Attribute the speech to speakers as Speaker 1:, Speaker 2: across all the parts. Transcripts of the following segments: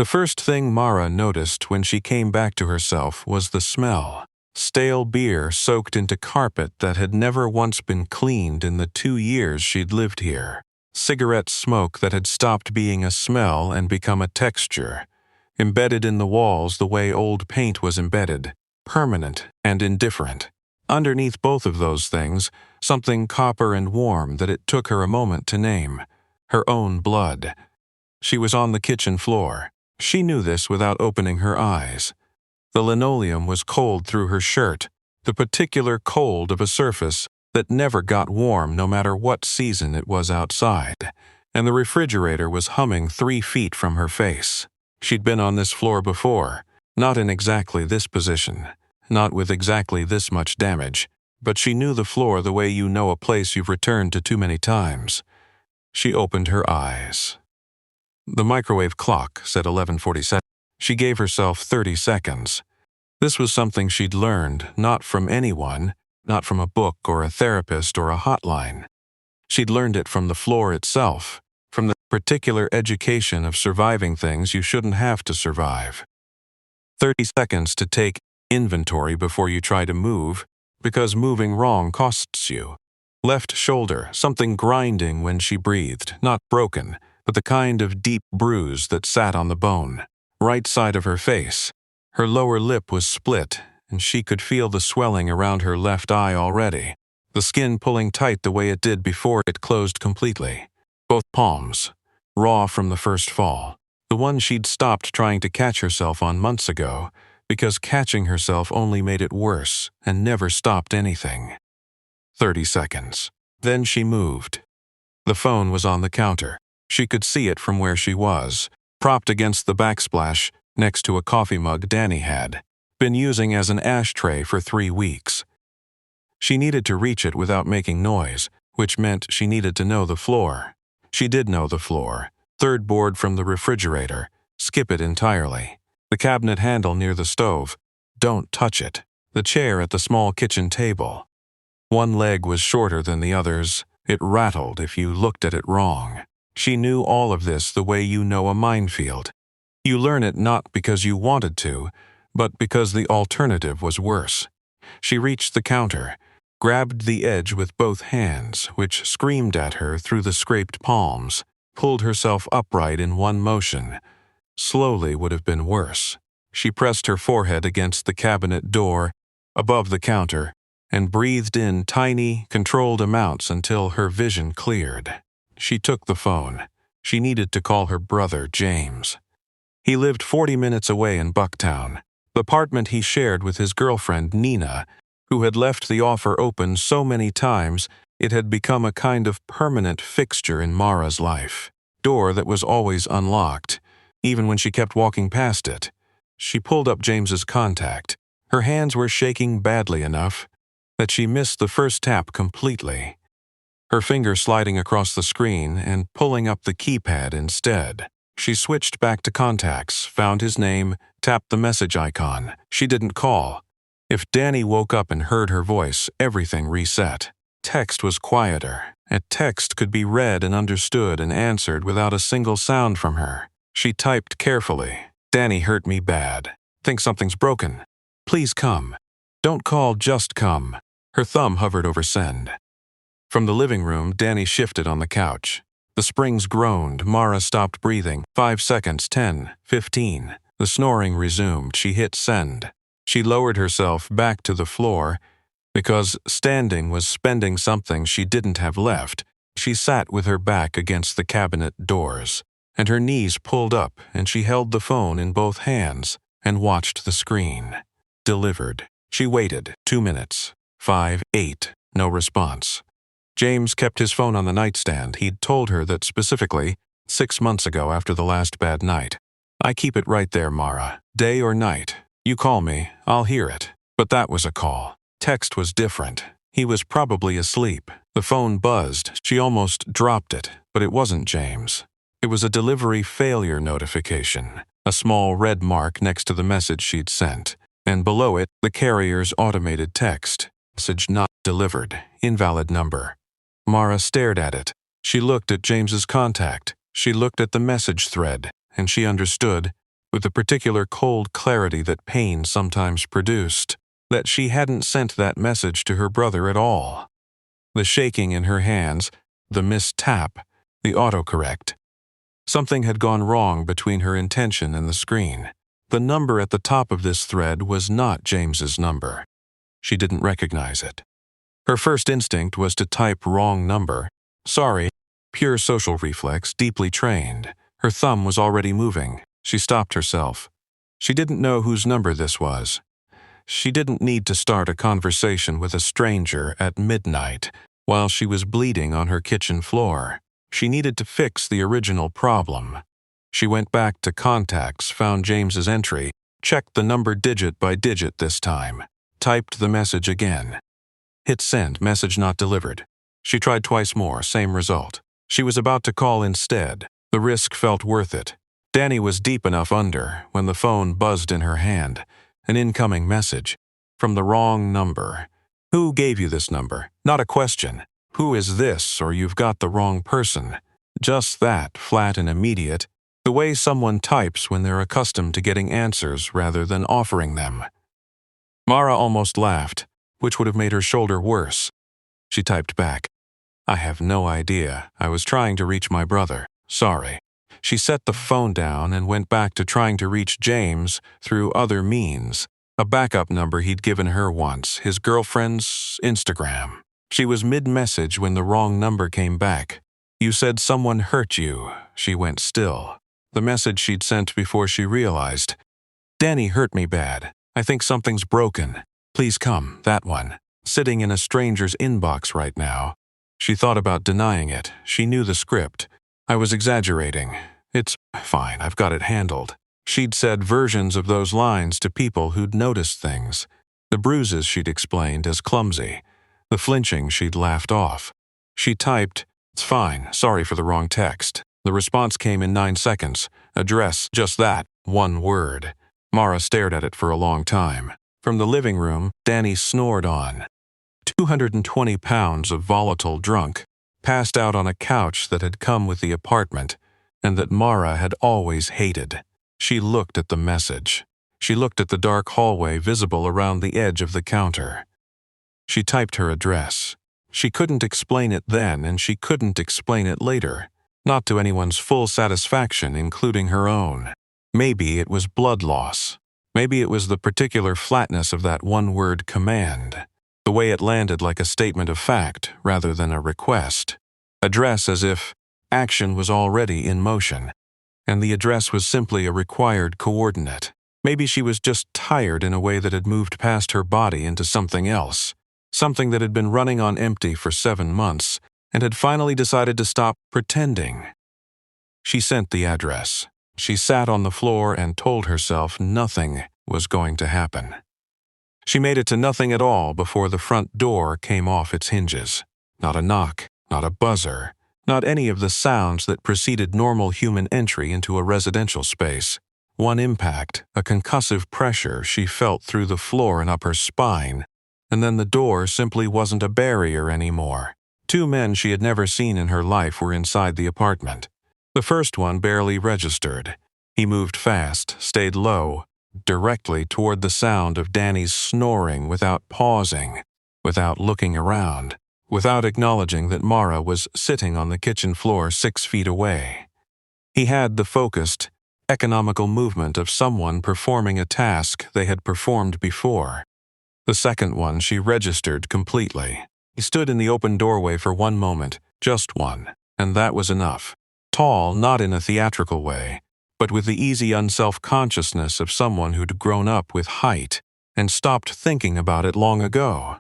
Speaker 1: The first thing Mara noticed when she came back to herself was the smell. Stale beer soaked into carpet that had never once been cleaned in the 2 years she'd lived here. Cigarette smoke that had stopped being a smell and become a texture. Embedded in the walls the way old paint was embedded, permanent and indifferent. Underneath both of those things, something copper and warm that it took her a moment to name. Her own blood. She was on the kitchen floor. She knew this without opening her eyes. The linoleum was cold through her shirt, the particular cold of a surface that never got warm no matter what season it was outside, and the refrigerator was humming 3 feet from her face. She'd been on this floor before, not in exactly this position, not with exactly this much damage, but she knew the floor the way you know a place you've returned to too many times. She opened her eyes. The microwave clock said 11:47. She gave herself 30 seconds. This was something she'd learned, not from anyone, not from a book or a therapist or a hotline. She'd learned it from the floor itself, from the particular education of surviving things you shouldn't have to survive. 30 seconds to take inventory before you try to move, because moving wrong costs you. Left shoulder, something grinding when she breathed, not broken, but the kind of deep bruise that sat on the bone. Right side of her face. Her lower lip was split, and she could feel the swelling around her left eye already, the skin pulling tight the way it did before it closed completely. Both palms, raw from the first fall, the one she'd stopped trying to catch herself on months ago, because catching herself only made it worse and never stopped anything. 30 seconds. Then she moved. The phone was on the counter. She could see it from where she was, propped against the backsplash next to a coffee mug Danny had been using as an ashtray for 3 weeks. She needed to reach it without making noise, which meant she needed to know the floor. She did know the floor. 3rd board from the refrigerator. Skip it entirely. The cabinet handle near the stove. Don't touch it. The chair at the small kitchen table. One leg was shorter than the others. It rattled if you looked at it wrong. She knew all of this the way you know a minefield. You learn it not because you wanted to, but because the alternative was worse. She reached the counter, grabbed the edge with both hands, which screamed at her through the scraped palms, pulled herself upright in one motion. Slowly would have been worse. She pressed her forehead against the cabinet door, above the counter, and breathed in tiny, controlled amounts until her vision cleared. She took the phone. She needed to call her brother, James. He lived 40 minutes away in Bucktown, the apartment he shared with his girlfriend, Nina, who had left the offer open so many times it had become a kind of permanent fixture in Mara's life. Door that was always unlocked, even when she kept walking past it. She pulled up James's contact. Her hands were shaking badly enough that she missed the first tap completely, her finger sliding across the screen and pulling up the keypad instead. She switched back to contacts, found his name, tapped the message icon. She didn't call. If Danny woke up and heard her voice, everything reset. Text was quieter. A text could be read and understood and answered without a single sound from her. She typed carefully. Danny hurt me bad. Think something's broken. Please come. Don't call, just come. Her thumb hovered over send. From the living room, Danny shifted on the couch. The springs groaned. Mara stopped breathing. 5 seconds, 10, 15. The snoring resumed. She hit send. She lowered herself back to the floor because standing was spending something she didn't have left. She sat with her back against the cabinet doors, and her knees pulled up, and she held the phone in both hands and watched the screen. Delivered. She waited. 2 minutes. 5, 8. No response. James kept his phone on the nightstand. He'd told her that specifically 6 months ago after the last bad night. I keep it right there, Mara. Day or night. You call me, I'll hear it. But that was a call. Text was different. He was probably asleep. The phone buzzed. She almost dropped it, but it wasn't James. It was a delivery failure notification, a small red mark next to the message she'd sent, and below it, the carrier's automated text. Message not delivered. Invalid number. Mara stared at it. She looked at James's contact. She looked at the message thread, and she understood with the particular cold clarity that pain sometimes produced, that she hadn't sent that message to her brother at all. The shaking in her hands, the missed tap, the autocorrect. Something had gone wrong between her intention and the screen. The number at the top of this thread was not James's number. She didn't recognize it. Her first instinct was to type wrong number. Sorry, pure social reflex, deeply trained. Her thumb was already moving. She stopped herself. She didn't know whose number this was. She didn't need to start a conversation with a stranger at midnight while she was bleeding on her kitchen floor. She needed to fix the original problem. She went back to contacts, found James's entry, checked the number digit by digit this time, typed the message again. Hit send, message not delivered. She tried twice more, same result. She was about to call instead. The risk felt worth it. Danny was deep enough under when the phone buzzed in her hand. An incoming message. From the wrong number. Who gave you this number? Not a question. Who is this, or you've got the wrong person. Just that, flat and immediate. The way someone types when they're accustomed to getting answers rather than offering them. Mara almost laughed, which would have made her shoulder worse. She typed back. I have no idea. I was trying to reach my brother. Sorry. She set the phone down and went back to trying to reach James through other means. A backup number he'd given her once, his girlfriend's Instagram. She was mid-message when the wrong number came back. You said someone hurt you. She went still. The message she'd sent before she realized. Danny hurt me bad. I think something's broken. Please come, that one. Sitting in a stranger's inbox right now. She thought about denying it. She knew the script. I was exaggerating. It's fine, I've got it handled. She'd said versions of those lines to people who'd noticed things. The bruises she'd explained as clumsy. The flinching she'd laughed off. She typed, it's fine, sorry for the wrong text. The response came in 9 seconds. Address, just that, one word. Mara stared at it for a long time. From the living room, Danny snored on. 220 pounds of volatile drunk, passed out on a couch that had come with the apartment, and that Mara had always hated. She looked at the message. She looked at the dark hallway visible around the edge of the counter. She typed her address. She couldn't explain it then, and she couldn't explain it later. Not to anyone's full satisfaction, including her own. Maybe it was blood loss. Maybe it was the particular flatness of that one-word command. The way it landed like a statement of fact rather than a request. Address as if action was already in motion, and the address was simply a required coordinate. Maybe she was just tired in a way that had moved past her body into something else. Something that had been running on empty for 7 months, and had finally decided to stop pretending. She sent the address. She sat on the floor and told herself nothing was going to happen. She made it to nothing at all before the front door came off its hinges. Not a knock, not a buzzer, not any of the sounds that preceded normal human entry into a residential space. One impact, a concussive pressure she felt through the floor and up her spine, and then the door simply wasn't a barrier anymore. 2 men she had never seen in her life were inside the apartment. The first one barely registered. He moved fast, stayed low, directly toward the sound of Danny's snoring without pausing, without looking around, without acknowledging that Mara was sitting on the kitchen floor 6 feet away. He had the focused, economical movement of someone performing a task they had performed before. The second one she registered completely. He stood in the open doorway for 1 moment, just one, and that was enough. Tall, not in a theatrical way, but with the easy unself-consciousness of someone who'd grown up with height and stopped thinking about it long ago.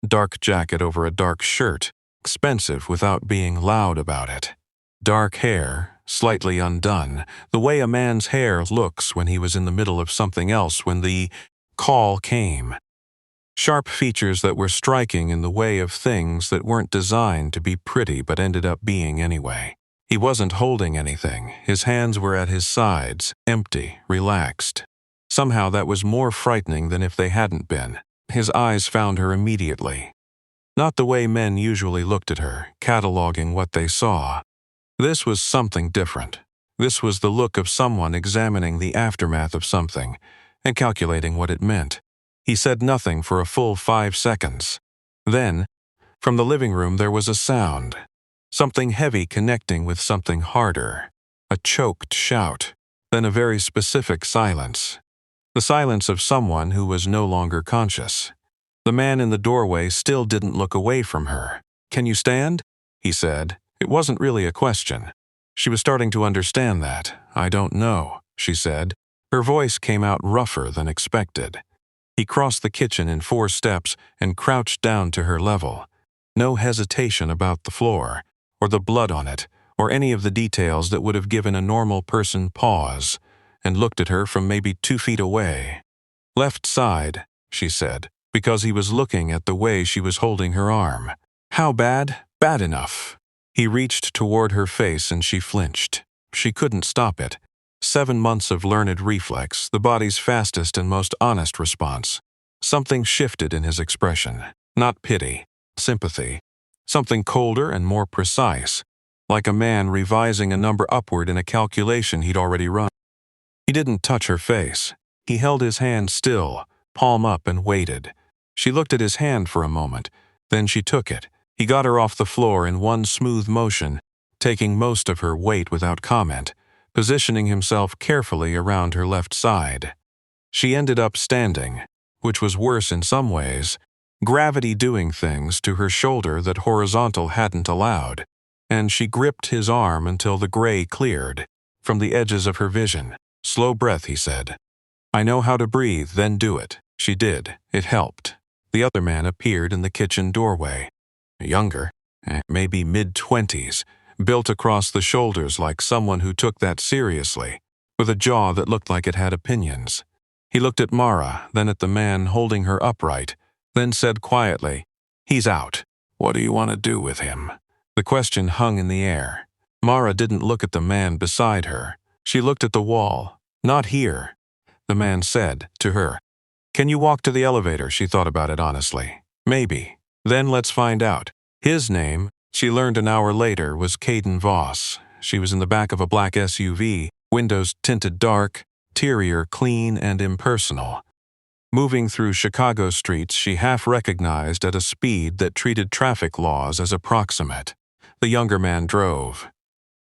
Speaker 1: Dark jacket over a dark shirt, expensive without being loud about it. Dark hair, slightly undone, the way a man's hair looks when he was in the middle of something else when the call came. Sharp features that were striking in the way of things that weren't designed to be pretty but ended up being anyway. He wasn't holding anything. His hands were at his sides, empty, relaxed. Somehow that was more frightening than if they hadn't been. His eyes found her immediately. Not the way men usually looked at her, cataloging what they saw. This was something different. This was the look of someone examining the aftermath of something and calculating what it meant. He said nothing for a full 5 seconds. Then, from the living room there was a sound. Something heavy connecting with something harder. A choked shout. Then a very specific silence. The silence of someone who was no longer conscious. The man in the doorway still didn't look away from her. "Can you stand?" he said. It wasn't really a question. She was starting to understand that. "I don't know," she said. Her voice came out rougher than expected. He crossed the kitchen in 4 steps and crouched down to her level. No hesitation about the floor, or the blood on it, or any of the details that would have given a normal person pause, and looked at her from maybe 2 feet away. "Left side," she said, because he was looking at the way she was holding her arm. "How bad?" "Bad enough." He reached toward her face and she flinched. She couldn't stop it. 7 months of learned reflex, the body's fastest and most honest response. Something shifted in his expression. Not pity, sympathy. Something colder and more precise, like a man revising a number upward in a calculation he'd already run. He didn't touch her face. He held his hand still, palm up, and waited. She looked at his hand for a moment, then she took it. He got her off the floor in one smooth motion, taking most of her weight without comment, positioning himself carefully around her left side. She ended up standing, which was worse in some ways, gravity doing things to her shoulder that horizontal hadn't allowed, and she gripped his arm until the gray cleared from the edges of her vision. "Slow breath," he said. "I know how to breathe, then do it." She did. It helped. The other man appeared in the kitchen doorway. Younger, maybe mid-20s, built across the shoulders like someone who took that seriously, with a jaw that looked like it had opinions. He looked at Mara, then at the man holding her upright, then said quietly, "He's out. What do you want to do with him?" The question hung in the air. Mara didn't look at the man beside her. She looked at the wall. "Not here." The man said, to her. "Can you walk to the elevator?" She thought about it honestly. "Maybe. Then let's find out." His name, she learned an hour later, was Caden Voss. She was in the back of a black SUV, windows tinted dark, interior clean and impersonal. Moving through Chicago streets, she half recognized at a speed that treated traffic laws as approximate. The younger man drove.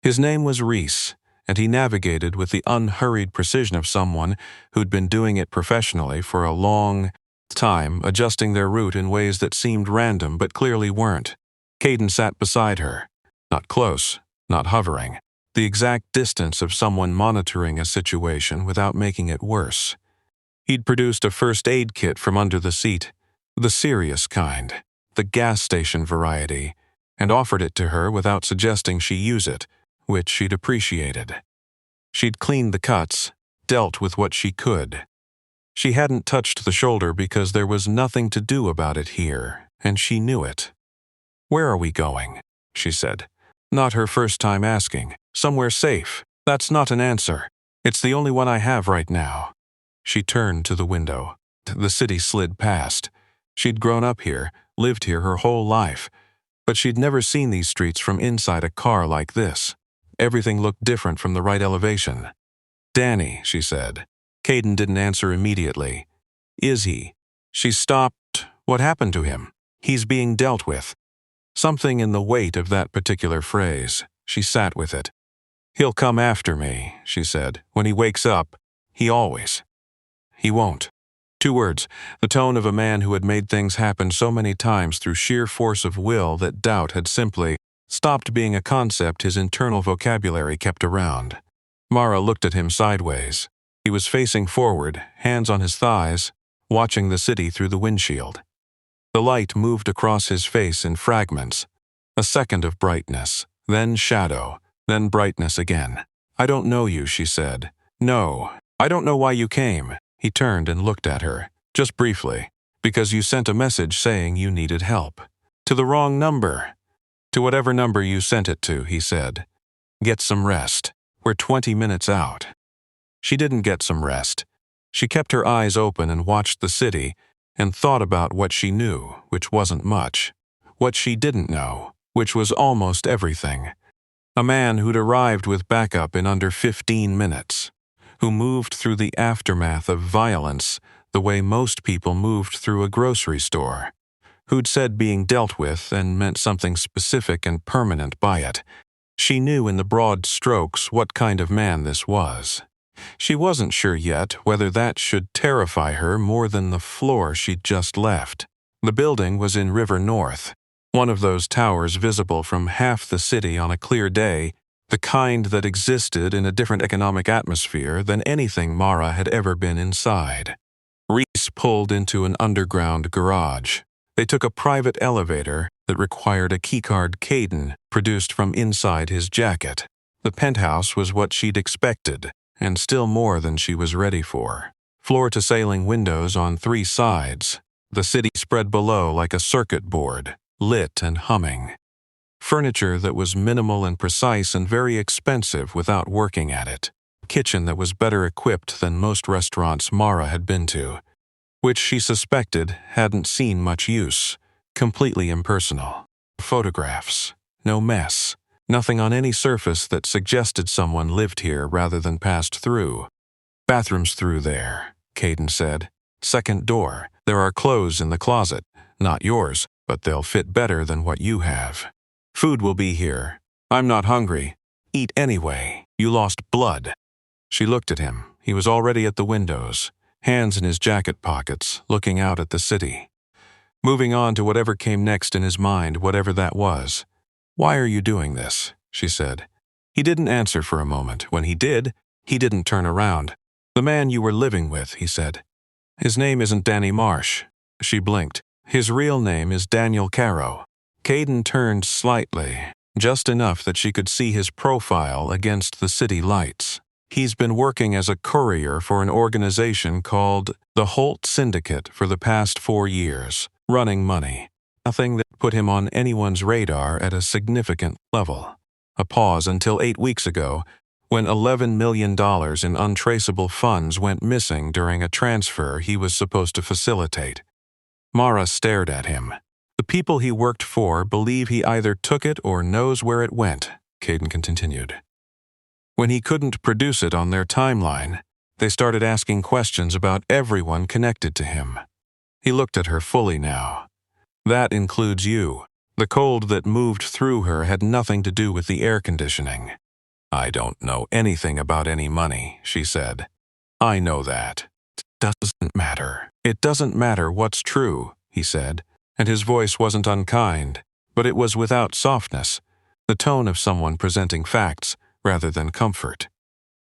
Speaker 1: His name was Reese, and he navigated with the unhurried precision of someone who'd been doing it professionally for a long time, adjusting their route in ways that seemed random but clearly weren't. Caden sat beside her. Not close, not hovering. The exact distance of someone monitoring a situation without making it worse. He'd produced a first aid kit from under the seat, the serious kind, the gas station variety, and offered it to her without suggesting she use it, which she'd appreciated. She'd cleaned the cuts, dealt with what she could. She hadn't touched the shoulder because there was nothing to do about it here, and she knew it. "Where are we going?" she said. Not her first time asking. "Somewhere safe." "That's not an answer. It's the only one I have right now." She turned to the window. The city slid past. She'd grown up here, lived here her whole life, but she'd never seen these streets from inside a car like this. Everything looked different from the right elevation. "Danny," she said. Caden didn't answer immediately. "Is he?" She stopped. "What happened to him?" "He's being dealt with." Something in the weight of that particular phrase. She sat with it. "He'll come after me," she said. "When he wakes up, he always." "He won't." 2 words, the tone of a man who had made things happen so many times through sheer force of will that doubt had simply stopped being a concept his internal vocabulary kept around. Mara looked at him sideways. He was facing forward, hands on his thighs, watching the city through the windshield. The light moved across his face in fragments. A second of brightness, then shadow, then brightness again. "I don't know you," she said. "No, I don't know why you came." He turned and looked at her, just briefly. "Because you sent a message saying you needed help." "To the wrong number." "To whatever number you sent it to," he said. "Get some rest. We're 20 minutes out." She didn't get some rest. She kept her eyes open and watched the city, and thought about what she knew, which wasn't much, what she didn't know, which was almost everything. A man who'd arrived with backup in under 15 minutes, who moved through the aftermath of violence the way most people moved through a grocery store, who'd said being dealt with and meant something specific and permanent by it. She knew in the broad strokes what kind of man this was. She wasn't sure yet whether that should terrify her more than the floor she'd just left. The building was in River North, one of those towers visible from half the city on a clear day, the kind that existed in a different economic atmosphere than anything Mara had ever been inside. Reese pulled into an underground garage. They took a private elevator that required a keycard Caden produced from inside his jacket. The penthouse was what she'd expected, and still more than she was ready for. Floor-to-ceiling windows on 3 sides. The city spread below like a circuit board, lit and humming. Furniture that was minimal and precise and very expensive without working at it. Kitchen that was better equipped than most restaurants Mara had been to, which she suspected hadn't seen much use. Completely impersonal. Photographs. No mess. Nothing on any surface that suggested someone lived here rather than passed through. Bathroom's through there, Caden said. Second door. There are clothes in the closet. Not yours, but they'll fit better than what you have. Food will be here. I'm not hungry. Eat anyway. You lost blood. She looked at him. He was already at the windows, hands in his jacket pockets, looking out at the city. Moving on to whatever came next in his mind, whatever that was. Why are you doing this? She said. He didn't answer for a moment. When he did, he didn't turn around. The man you were living with, he said. His name isn't Danny Marsh. She blinked. His real name is Daniel Caro. Caden turned slightly, just enough that she could see his profile against the city lights. He's been working as a courier for an organization called the Holt Syndicate for the past 4 years, running money. Nothing that put him on anyone's radar at a significant level. A pause until 8 weeks ago, when $11 million in untraceable funds went missing during a transfer he was supposed to facilitate. Mara stared at him. The people he worked for believe he either took it or knows where it went, Caden continued. When he couldn't produce it on their timeline, they started asking questions about everyone connected to him. He looked at her fully now. That includes you. The cold that moved through her had nothing to do with the air conditioning. I don't know anything about any money, she said. I know that. It doesn't matter. It doesn't matter what's true, he said, and his voice wasn't unkind, but it was without softness, the tone of someone presenting facts rather than comfort.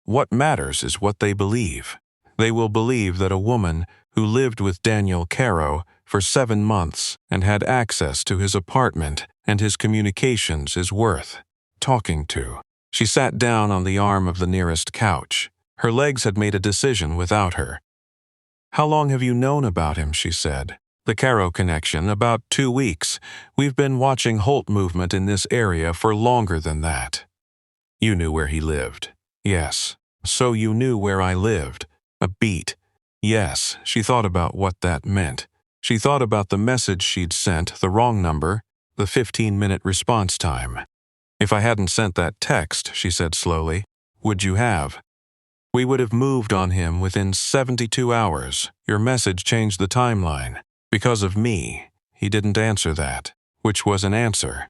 Speaker 1: What matters is what they believe. They will believe that a woman who lived with Daniel Caro for 7 months and had access to his apartment and his communications is worth talking to. She sat down on the arm of the nearest couch. Her legs had made a decision without her. How long have you known about him, she said. The Caro connection, about 2 weeks. We've been watching Holt movement in this area for longer than that. You knew where he lived. Yes. So you knew where I lived. A beat. Yes, she thought about what that meant. She thought about the message she'd sent, the wrong number, the 15-minute response time. If I hadn't sent that text, she said slowly, would you have? We would have moved on him within 72 hours. Your message changed the timeline. Because of me, he didn't answer that, which was an answer.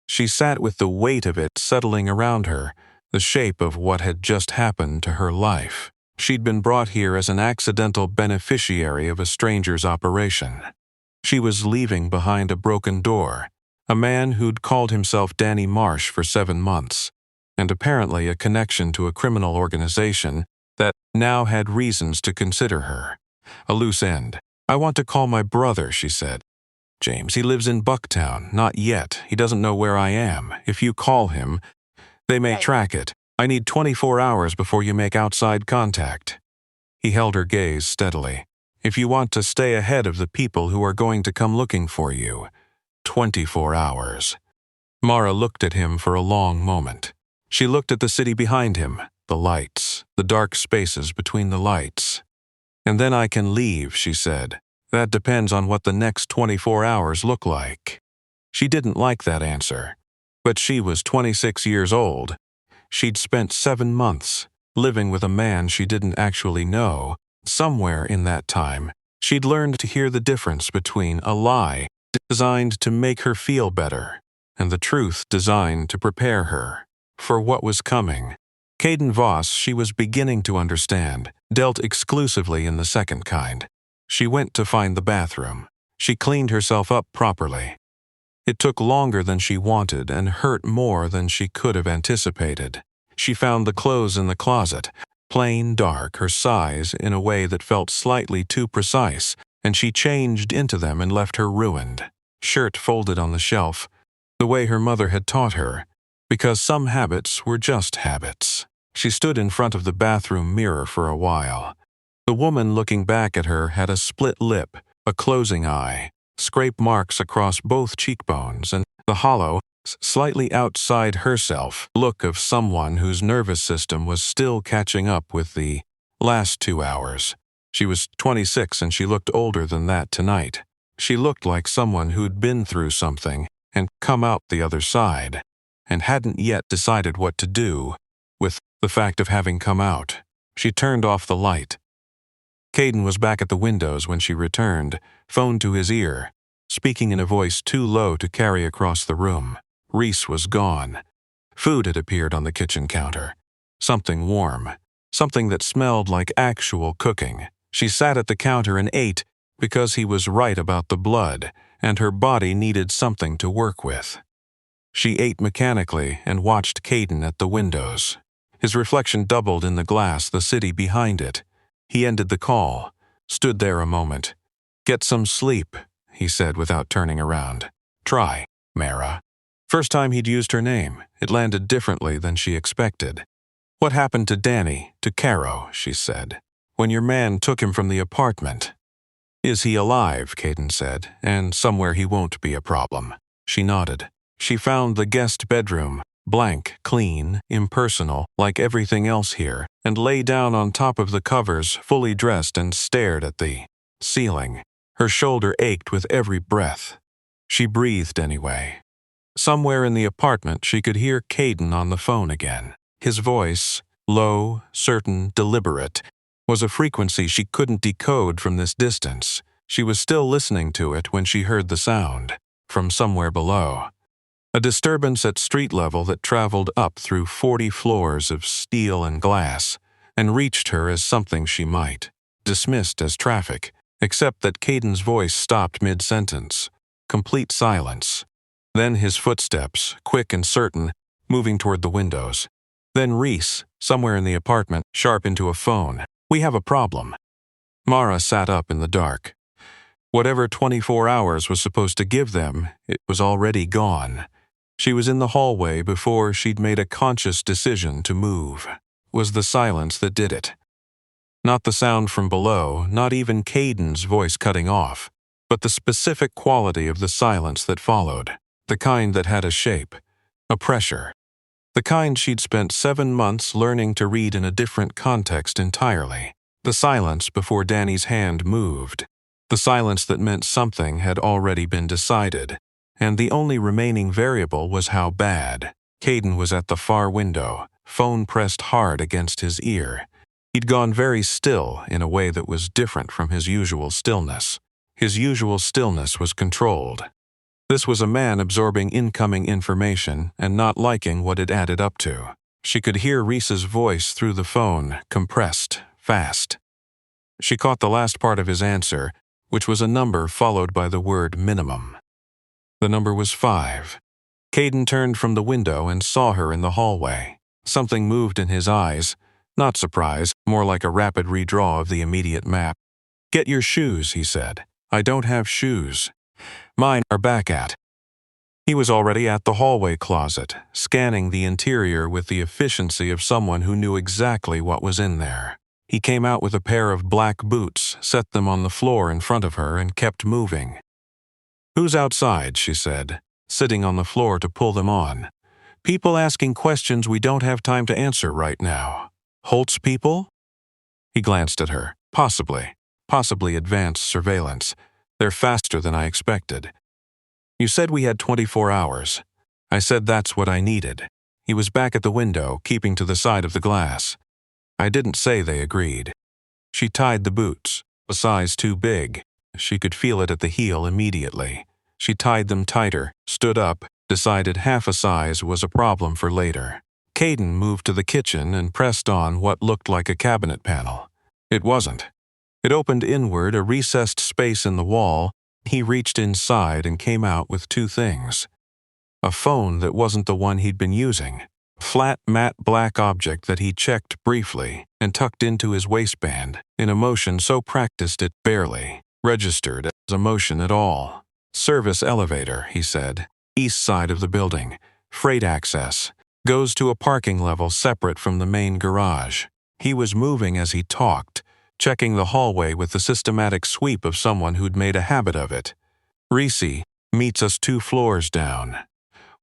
Speaker 1: She sat with the weight of it settling around her, the shape of what had just happened to her life. She'd been brought here as an accidental beneficiary of a stranger's operation. She was leaving behind a broken door, a man who'd called himself Danny Marsh for 7 months, and apparently a connection to a criminal organization that now had reasons to consider her. A loose end. I want to call my brother, she said. James, he lives in Bucktown. Not yet. He doesn't know where I am. If you call him, they may track it. I need 24 hours before you make outside contact. He held her gaze steadily. If you want to stay ahead of the people who are going to come looking for you, 24 hours. Mara looked at him for a long moment. She looked at the city behind him, the lights, the dark spaces between the lights. And then I can leave, she said. That depends on what the next 24 hours look like. She didn't like that answer, But she was 26 years old. She'd spent 7 months living with a man she didn't actually know. Somewhere in that time, she'd learned to hear the difference between a lie designed to make her feel better and the truth designed to prepare her for what was coming. Caden Voss, she was beginning to understand, dealt exclusively in the second kind. She went to find the bathroom. She cleaned herself up properly. It took longer than she wanted and hurt more than she could have anticipated. She found the clothes in the closet, plain dark, her size, in a way that felt slightly too precise, and she changed into them and left her ruined. Shirt folded on the shelf, the way her mother had taught her, because some habits were just habits. She stood in front of the bathroom mirror for a while. The woman looking back at her had a split lip, a closing eye, scrape marks across both cheekbones, and the hollow, slightly outside herself look of someone whose nervous system was still catching up with the last 2 hours. She was 26 and she looked older than that tonight. She looked like someone who'd been through something and come out the other side, and hadn't yet decided what to do with the fact of having come out. She turned off the light. Caden was back at the windows when she returned, phone to his ear, speaking in a voice too low to carry across the room. Reese was gone. Food had appeared on the kitchen counter. Something warm. Something that smelled like actual cooking. She sat at the counter and ate because he was right about the blood, and her body needed something to work with. She ate mechanically and watched Caden at the windows. His reflection doubled in the glass, the city behind it. He ended the call, stood there a moment. "Get some sleep," he said without turning around. "Try, Mara." First time he'd used her name, it landed differently than she expected. "What happened to Danny, to Caro?" she said, "when your man took him from the apartment?" "Is he alive?" Caden said, "and somewhere he won't be a problem." She nodded. She found the guest bedroom, blank, clean, impersonal, like everything else here, and lay down on top of the covers, fully dressed, and stared at the ceiling. Her shoulder ached with every breath. She breathed anyway. Somewhere in the apartment she could hear Caden on the phone again. His voice, low, certain, deliberate, was a frequency she couldn't decode from this distance. She was still listening to it when she heard the sound, from somewhere below. A disturbance at street level that traveled up through 40 floors of steel and glass, and reached her as something she might, dismissed as traffic, except that Caden's voice stopped mid-sentence. Complete silence. Then his footsteps, quick and certain, moving toward the windows. Then Reese, somewhere in the apartment, sharp into a phone. "We have a problem." Mara sat up in the dark. Whatever 24 hours was supposed to give them, it was already gone. She was in the hallway before she'd made a conscious decision to move. It was the silence that did it. Not the sound from below, not even Caden's voice cutting off, but the specific quality of the silence that followed. The kind that had a shape, a pressure. The kind she'd spent 7 months learning to read in a different context entirely. The silence before Danny's hand moved. The silence that meant something had already been decided, and the only remaining variable was how bad. Caden was at the far window, phone pressed hard against his ear. He'd gone very still in a way that was different from his usual stillness. His usual stillness was controlled. This was a man absorbing incoming information and not liking what it added up to. She could hear Reese's voice through the phone, compressed, fast. She caught the last part of his answer, which was a number followed by the word minimum. The number was 5. Caden turned from the window and saw her in the hallway. Something moved in his eyes. Not surprise, more like a rapid redraw of the immediate map. "Get your shoes," he said. "I don't have shoes. Mine are back at." He was already at the hallway closet, scanning the interior with the efficiency of someone who knew exactly what was in there. He came out with a pair of black boots, set them on the floor in front of her, and kept moving. "Who's outside?" she said, sitting on the floor to pull them on. "People asking questions we don't have time to answer right now." "Holt's people?" He glanced at her. Possibly advanced surveillance. "They're faster than I expected." "You said we had 24 hours. I said that's what I needed. He was back at the window, keeping to the side of the glass. I didn't say they agreed. She tied the boots, a size too big. She could feel it at the heel immediately. She tied them tighter, stood up, decided half a size was a problem for later. Caden moved to the kitchen and pressed on what looked like a cabinet panel. It wasn't. It opened inward, a recessed space in the wall. He reached inside and came out with two things. A phone that wasn't the one he'd been using. A flat, matte black object that he checked briefly and tucked into his waistband in a motion so practiced it barely registered as a motion at all. Service elevator, he said. East side of the building. Freight access. Goes to a parking level separate from the main garage. He was moving as he talked, checking the hallway with the systematic sweep of someone who'd made a habit of it. Reese meets us 2 floors down.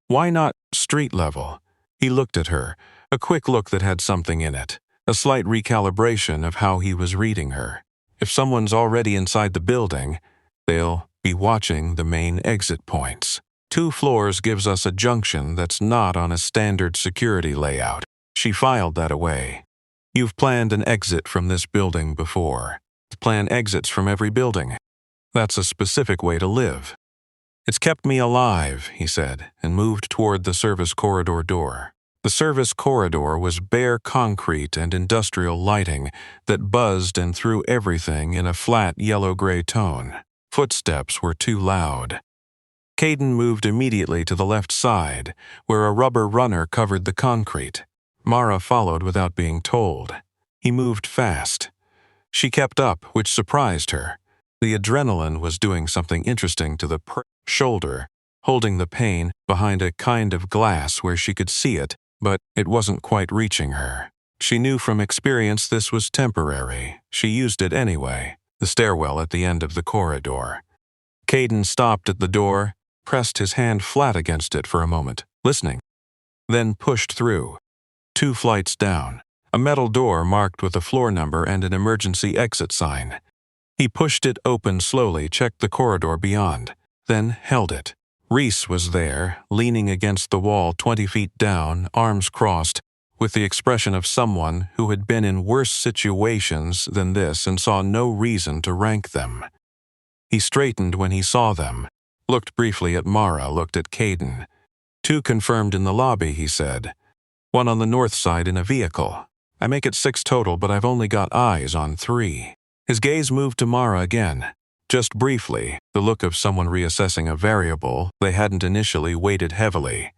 Speaker 1: Why not street level? He looked at her, a quick look that had something in it, a slight recalibration of how he was reading her. If someone's already inside the building, they'll be watching the main exit points. 2 floors gives us a junction that's not on a standard security layout. She filed that away. You've planned an exit from this building before. Plan exits from every building. That's a specific way to live. It's kept me alive, he said, and moved toward the service corridor door. The service corridor was bare concrete and industrial lighting that buzzed and threw everything in a flat yellow-gray tone. Footsteps were too loud. Caden moved immediately to the left side, where a rubber runner covered the concrete. Mara followed without being told. He moved fast. She kept up, which surprised her. The adrenaline was doing something interesting to the shoulder, holding the pain behind a kind of glass where she could see it, but it wasn't quite reaching her. She knew from experience this was temporary. She used it anyway, the stairwell at the end of the corridor. Caden stopped at the door, pressed his hand flat against it for a moment, listening, then pushed through. 2 flights down, a metal door marked with a floor number and an emergency exit sign. He pushed it open slowly, checked the corridor beyond, then held it. Reese was there, leaning against the wall 20 feet down, arms crossed, with the expression of someone who had been in worse situations than this and saw no reason to rank them. He straightened when he saw them, looked briefly at Mara, looked at Caden. 2 confirmed in the lobby, he said. 1 on the north side in a vehicle. I make it 6 total, but I've only got eyes on 3. His gaze moved to Mara again. Just briefly, the look of someone reassessing a variable they hadn't initially weighted heavily.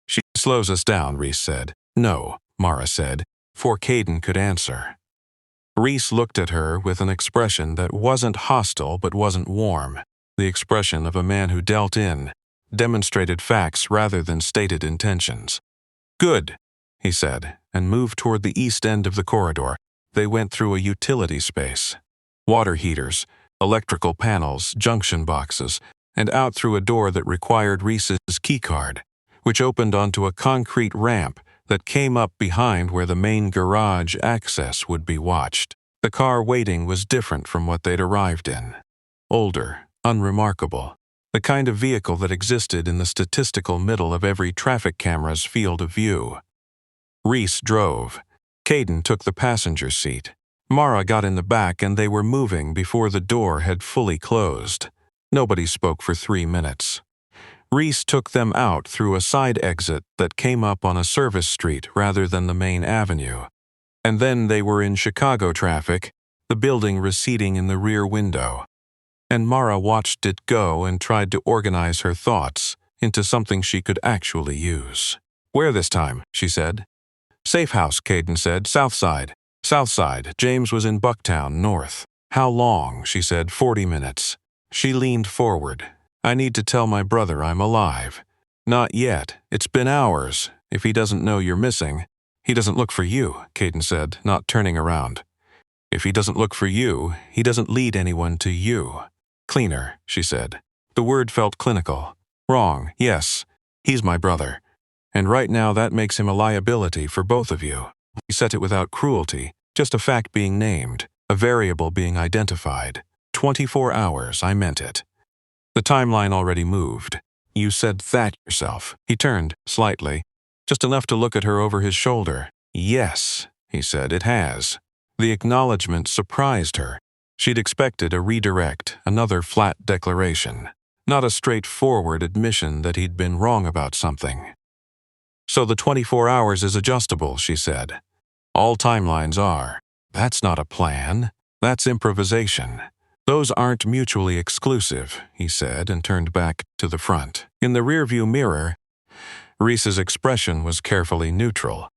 Speaker 1: She slows us down, Reese said. No, Mara said, before Caden could answer. Reese looked at her with an expression that wasn't hostile but wasn't warm, the expression of a man who dealt in, demonstrated facts rather than stated intentions. Good, he said, and moved toward the east end of the corridor. They went through a utility space. Water heaters, electrical panels, junction boxes, and out through a door that required Reese's keycard, which opened onto a concrete ramp that came up behind where the main garage access would be watched. The car waiting was different from what they'd arrived in. Older, unremarkable, the kind of vehicle that existed in the statistical middle of every traffic camera's field of view. Reese drove. Caden took the passenger seat. Mara got in the back and they were moving before the door had fully closed. Nobody spoke for 3 minutes. Reese took them out through a side exit that came up on a service street rather than the main avenue. And then they were in Chicago traffic, the building receding in the rear window. And Mara watched it go and tried to organize her thoughts into something she could actually use. Where this time? She said. Safe house, Caden said. South side. South side. James was in Bucktown, north. How long? She said. 40 minutes. She leaned forward. I need to tell my brother I'm alive. Not yet. It's been hours. If he doesn't know you're missing. He doesn't look for you, Caden said, not turning around. If he doesn't look for you, he doesn't lead anyone to you. Cleaner, she said. The word felt clinical. Wrong, yes. He's my brother. And right now that makes him a liability for both of you. He said it without cruelty, just a fact being named, a variable being identified. 24 hours, I meant it. The timeline already moved. You said that yourself. He turned, slightly, just enough to look at her over his shoulder. Yes, he said, it has. The acknowledgement surprised her. She'd expected a redirect, another flat declaration, not a straightforward admission that he'd been wrong about something. So the 24 hours is adjustable, she said. All timelines are. That's not a plan. That's improvisation. Those aren't mutually exclusive, he said, and turned back to the front. In the rearview mirror, Reese's expression was carefully neutral.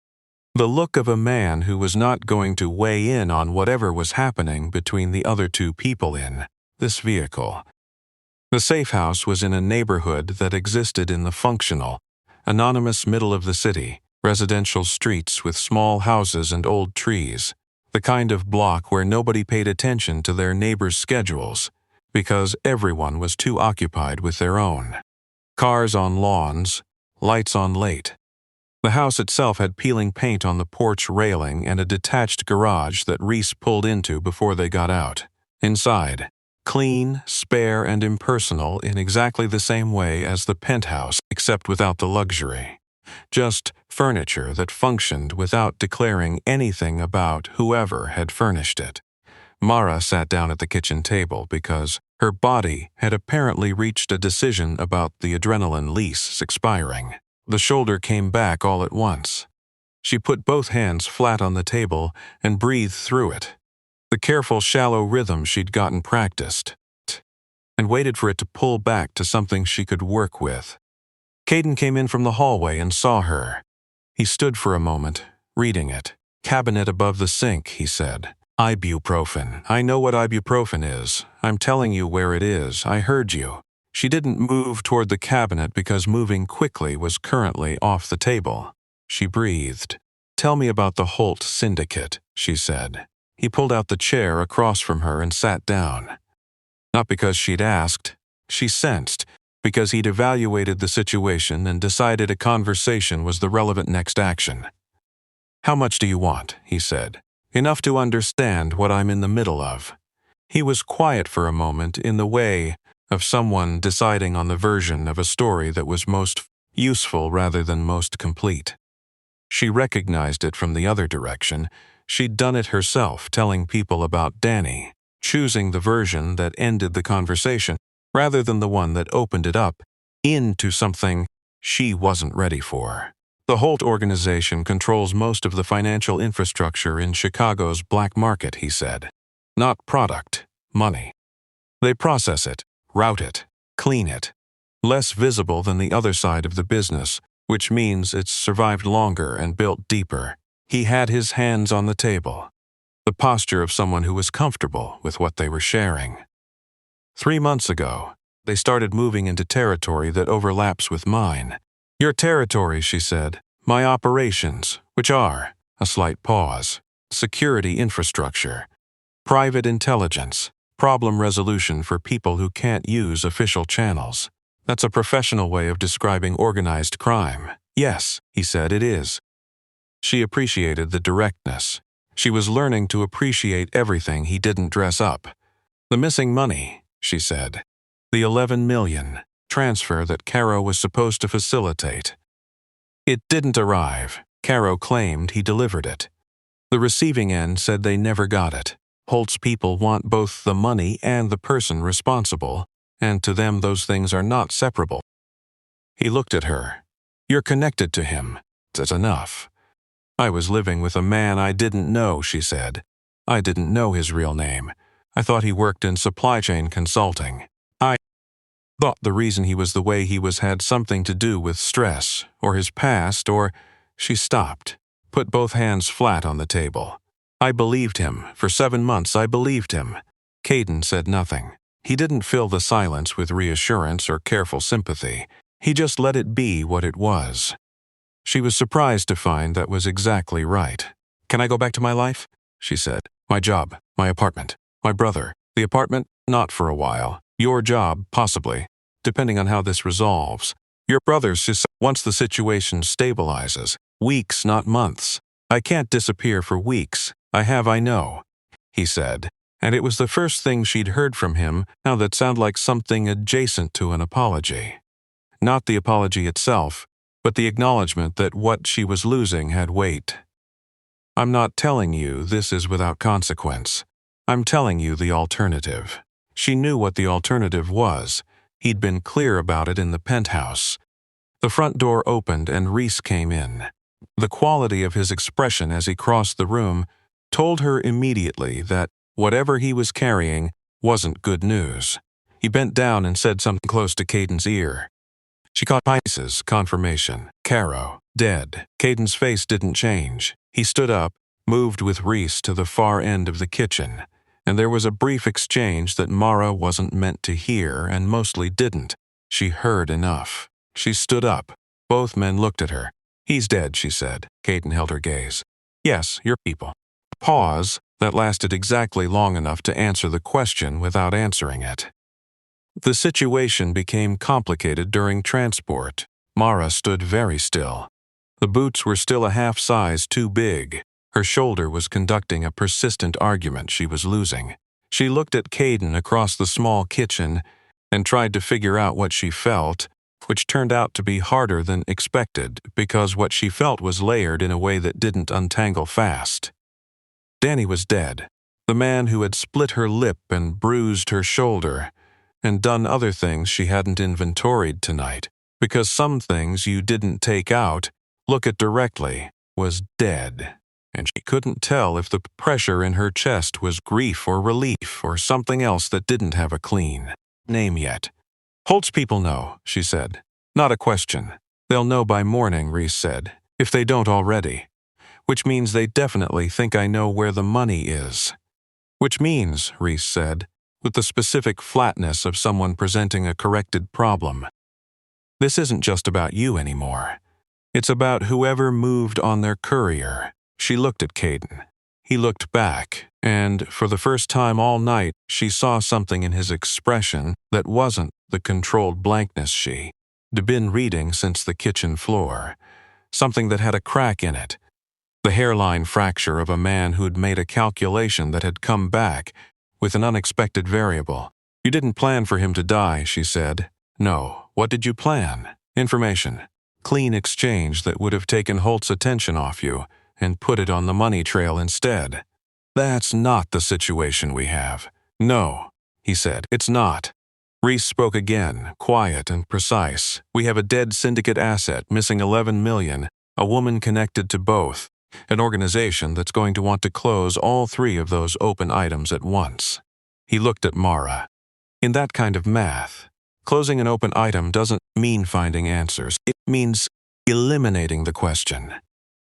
Speaker 1: The look of a man who was not going to weigh in on whatever was happening between the other two people in this vehicle. The safe house was in a neighborhood that existed in the functional, anonymous middle of the city, residential streets with small houses and old trees, the kind of block where nobody paid attention to their neighbors' schedules because everyone was too occupied with their own. Cars on lawns, lights on late. The house itself had peeling paint on the porch railing and a detached garage that Reese pulled into before they got out. Inside, clean, spare, and impersonal in exactly the same way as the penthouse, except without the luxury. Just furniture that functioned without declaring anything about whoever had furnished it. Mara sat down at the kitchen table because her body had apparently reached a decision about the adrenaline lease expiring. The shoulder came back all at once. She put both hands flat on the table and breathed through it. The careful, shallow rhythm she'd gotten practiced, and waited for it to pull back to something she could work with. Caden came in from the hallway and saw her. He stood for a moment, reading it. Cabinet above the sink, he said. Ibuprofen. I know what ibuprofen is. I'm telling you where it is. I heard you. She didn't move toward the cabinet because moving quickly was currently off the table. She breathed. Tell me about the Holt Syndicate, she said. He pulled out the chair across from her and sat down. Not because she'd asked. She sensed, because he'd evaluated the situation and decided a conversation was the relevant next action. How much do you want? He said. Enough to understand what I'm in the middle of. He was quiet for a moment in the way of someone deciding on the version of a story that was most useful rather than most complete. She recognized it from the other direction. She'd done it herself, telling people about Danny, choosing the version that ended the conversation rather than the one that opened it up into something she wasn't ready for. The Holt organization controls most of the financial infrastructure in Chicago's black market, he said. Not product, money. They process it, route it, clean it. Less visible than the other side of the business, which means it's survived longer and built deeper. He had his hands on the table, the posture of someone who was comfortable with what they were sharing. 3 months ago, they started moving into territory that overlaps with mine. Your territory, she said. My operations, which are, a slight pause, security infrastructure, private intelligence, problem resolution for people who can't use official channels. That's a professional way of describing organized crime. Yes, he said, it is. She appreciated the directness. She was learning to appreciate everything he didn't dress up. The missing money, she said. The $11 million transfer that Caro was supposed to facilitate. It didn't arrive. Caro claimed he delivered it. The receiving end said they never got it. Holt's people want both the money and the person responsible, and to them those things are not separable. He looked at her. You're connected to him. That's enough. I was living with a man I didn't know, she said. I didn't know his real name. I thought he worked in supply chain consulting. I thought the reason he was the way he was had something to do with stress, or his past, or... She stopped, put both hands flat on the table. I believed him. For 7 months I believed him. Caden said nothing. He didn't fill the silence with reassurance or careful sympathy. He just let it be what it was. She was surprised to find that was exactly right. Can I go back to my life? She said. My job, my apartment, my brother. The apartment, not for a while. Your job, possibly, depending on how this resolves. Your brother's just once the situation stabilizes. Weeks, not months. I can't disappear for weeks. I know, he said, and it was the first thing she'd heard from him now that sounded like something adjacent to an apology. Not the apology itself, but the acknowledgement that what she was losing had weight. I'm not telling you this is without consequence. I'm telling you the alternative. She knew what the alternative was. He'd been clear about it in the penthouse. The front door opened and Reese came in. The quality of his expression as he crossed the room told her immediately that whatever he was carrying wasn't good news. He bent down and said something close to Caden's ear. She caught Pisces, confirmation. Caro, dead. Caden's face didn't change. He stood up, moved with Reese to the far end of the kitchen, and there was a brief exchange that Mara wasn't meant to hear and mostly didn't. She heard enough. She stood up. Both men looked at her. He's dead, she said. Caden held her gaze. Yes, your people. Pause that lasted exactly long enough to answer the question without answering it. The situation became complicated during transport. Mara stood very still. The boots were still a half size too big. Her shoulder was conducting a persistent argument she was losing. She looked at Caden across the small kitchen and tried to figure out what she felt, which turned out to be harder than expected because what she felt was layered in a way that didn't untangle fast. Danny was dead. The man who had split her lip and bruised her shoulder and done other things she hadn't inventoried tonight, because some things you didn't take out, look at directly, was dead. And she couldn't tell if the pressure in her chest was grief or relief or something else that didn't have a clean name yet. Holt's people know, she said. Not a question. They'll know by morning, Reese said, if they don't already. Which means they definitely think I know where the money is. Which means, Reese said, with the specific flatness of someone presenting a corrected problem, this isn't just about you anymore. It's about whoever moved on their courier. She looked at Caden. He looked back, and for the first time all night, she saw something in his expression that wasn't the controlled blankness she'd been reading since the kitchen floor. Something that had a crack in it. The hairline fracture of a man who'd made a calculation that had come back with an unexpected variable. You didn't plan for him to die, she said. No. What did you plan? Information. Clean exchange that would have taken Holt's attention off you and put it on the money trail instead. That's not the situation we have. No, he said, it's not. Reese spoke again, quiet and precise. We have a dead syndicate asset, missing 11 million, a woman connected to both, an organization that's going to want to close all 3 of those open items at once. He looked at Mara. In that kind of math, closing an open item doesn't mean finding answers. It means eliminating the question.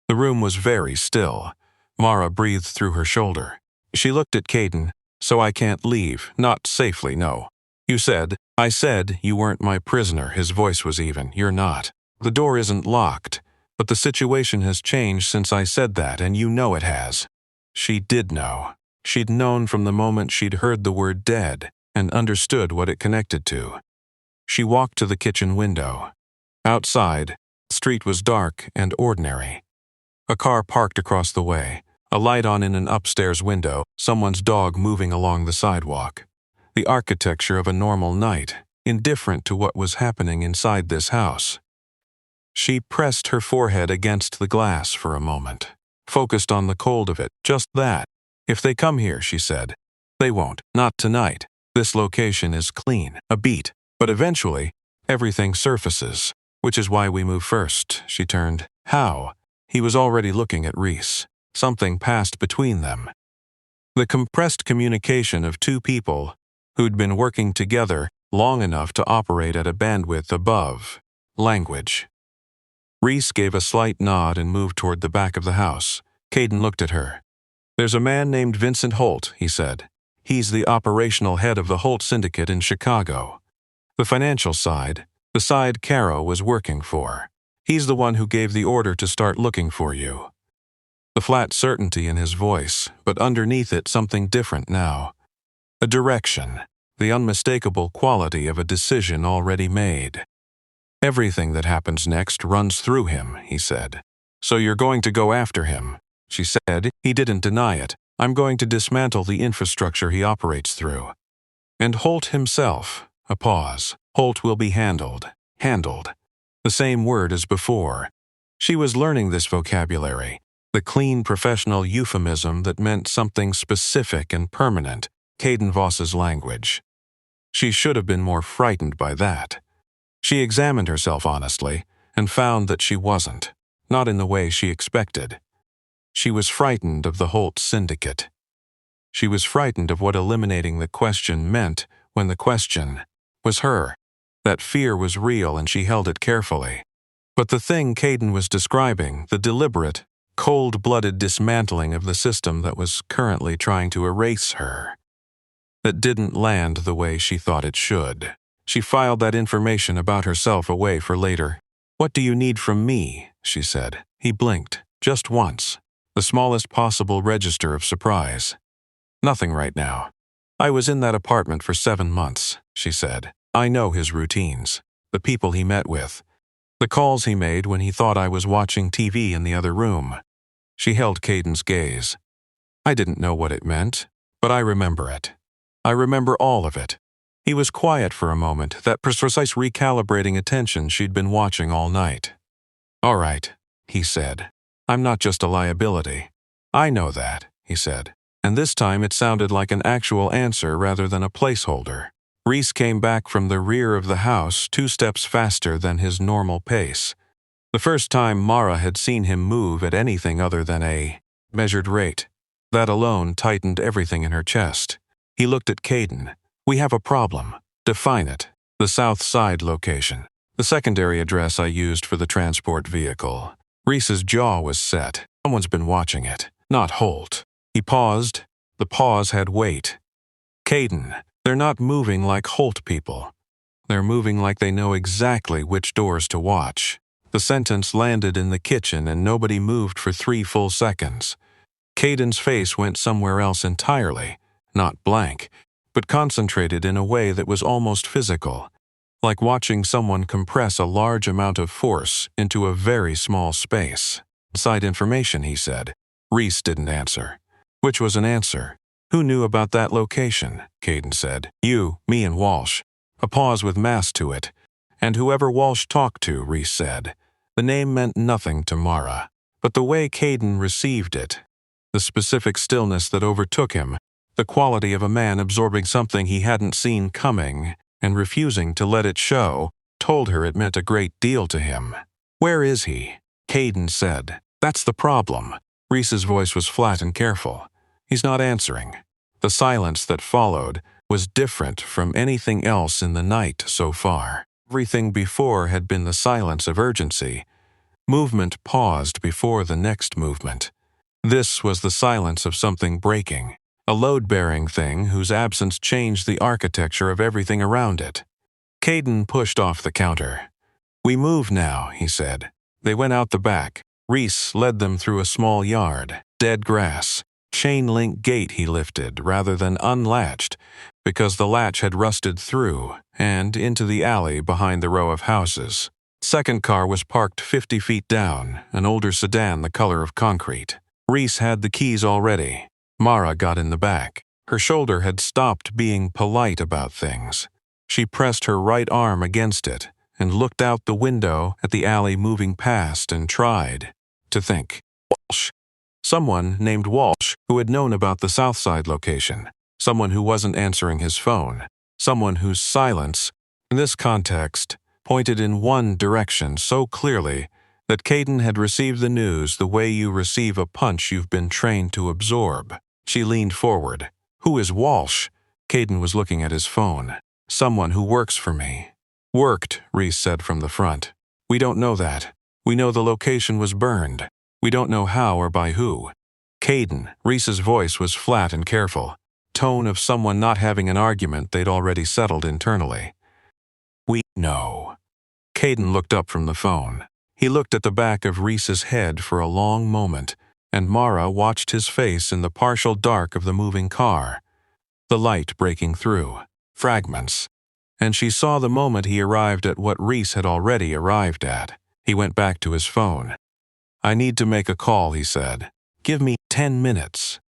Speaker 1: The room was very still. Mara breathed through her shoulder. She looked at Caden. So I can't leave. Not safely, no. I said you weren't my prisoner. His voice was even. You're not. The door isn't locked. But the situation has changed since I said that, and you know it has. She did know. She'd known from the moment she'd heard the word dead and understood what it connected to. She walked to the kitchen window. Outside, the street was dark and ordinary. A car parked across the way, a light on in an upstairs window, someone's dog moving along the sidewalk. The architecture of a normal night, indifferent to what was happening inside this house. She pressed her forehead against the glass for a moment, focused on the cold of it, just that. If they come here, she said. They won't, not tonight. This location is clean, a beat. But eventually, everything surfaces, which is why we move first. She turned. How? He was already looking at Reese. Something passed between them. The compressed communication of 2 people who'd been working together long enough to operate at a bandwidth above language. Reese gave a slight nod and moved toward the back of the house. Caden looked at her. There's a man named Vincent Holt, he said. He's the operational head of the Holt Syndicate in Chicago. The financial side, the side Caro was working for. He's the one who gave the order to start looking for you. The flat certainty in his voice, but underneath it something different now. A direction, the unmistakable quality of a decision already made. Everything that happens next runs through him, he said. So you're going to go after him, she said. He didn't deny it. I'm going to dismantle the infrastructure he operates through. And Holt himself, a pause. Holt will be handled. handled. The same word as before. She was learning this vocabulary, the clean professional euphemism that meant something specific and permanent, Caden Voss's language. She should have been more frightened by that. She examined herself honestly and found that she wasn't, not in the way she expected. She was frightened of the Holt syndicate. She was frightened of what eliminating the question meant when the question was her. That fear was real and she held it carefully. But the thing Caden was describing, the deliberate, cold-blooded dismantling of the system that was currently trying to erase her, that didn't land the way she thought it should. She filed that information about herself away for later. "What do you need from me?" she said. He blinked, just once, the smallest possible register of surprise. "Nothing right now. I was in that apartment for 7 months," she said. "I know his routines, the people he met with, the calls he made when he thought I was watching TV in the other room." She held Caden's gaze. "I didn't know what it meant, but I remember it. I remember all of it." He was quiet for a moment, that precise recalibrating attention she'd been watching all night. "All right," he said. "I'm not just a liability." "I know that," he said. And this time it sounded like an actual answer rather than a placeholder. Reese came back from the rear of the house 2 steps faster than his normal pace. The first time Mara had seen him move at anything other than a measured rate. That alone tightened everything in her chest. He looked at Caden. "We have a problem. Define it." "The South Side location. The secondary address I used for the transport vehicle." Reese's jaw was set. Someone's been watching it. Not Holt. He paused. The pause had weight. "Caden, they're not moving like Holt people. They're moving like they know exactly which doors to watch." The sentence landed in the kitchen and nobody moved for 3 full seconds. Caden's face went somewhere else entirely, not blank, but concentrated in a way that was almost physical, like watching someone compress a large amount of force into a very small space. "Side information," he said. Reese didn't answer. Which was an answer. "Who knew about that location?" Caden said. "You, me, and Walsh." A pause with mass to it. "And whoever Walsh talked to," Reese said. The name meant nothing to Mara, but the way Caden received it, the specific stillness that overtook him, the quality of a man absorbing something he hadn't seen coming and refusing to let it show, told her it meant a great deal to him. "Where is he?" Caden said. "That's the problem." Reese's voice was flat and careful. "He's not answering." The silence that followed was different from anything else in the night so far. Everything before had been the silence of urgency. Movement paused before the next movement. This was the silence of something breaking, a load-bearing thing whose absence changed the architecture of everything around it. Caden pushed off the counter. "We move now," he said. They went out the back. Reese led them through a small yard, dead grass. Chain-link gate he lifted rather than unlatched, because the latch had rusted through, and into the alley behind the row of houses. Second car was parked 50 feet down, an older sedan the color of concrete. Reese had the keys already. Mara got in the back. Her shoulder had stopped being polite about things. She pressed her right arm against it and looked out the window at the alley moving past and tried to think. Walsh. Someone named Walsh who had known about the Southside location. Someone who wasn't answering his phone. Someone whose silence, in this context, pointed in one direction so clearly that Caden had received the news the way you receive a punch you've been trained to absorb. She leaned forward. "Who is Walsh?" Caden was looking at his phone. "Someone who works for me." "Worked," Reese said from the front. "We don't know that. We know the location was burned. We don't know how or by who." Caden, Reese's voice was flat and careful, tone of someone not having an argument they'd already settled internally. "We know." Caden looked up from the phone. He looked at the back of Reese's head for a long moment, and Mara watched his face in the partial dark of the moving car, the light breaking through, fragments. And she saw the moment he arrived at what Reese had already arrived at. He went back to his phone. "I need to make a call," he said. "Give me 10 minutes."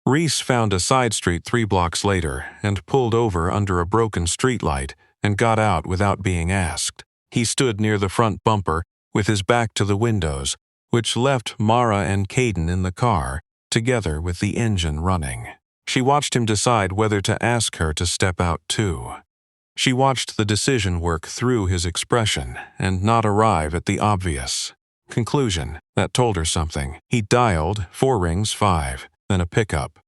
Speaker 1: Reese found a side street 3 blocks later and pulled over under a broken streetlight and got out without being asked. He stood near the front bumper, with his back to the windows, which left Mara and Caden in the car, together with the engine running. She watched him decide whether to ask her to step out too. She watched the decision work through his expression and not arrive at the obvious conclusion that told her something. He dialed 4 rings 5, then a pickup.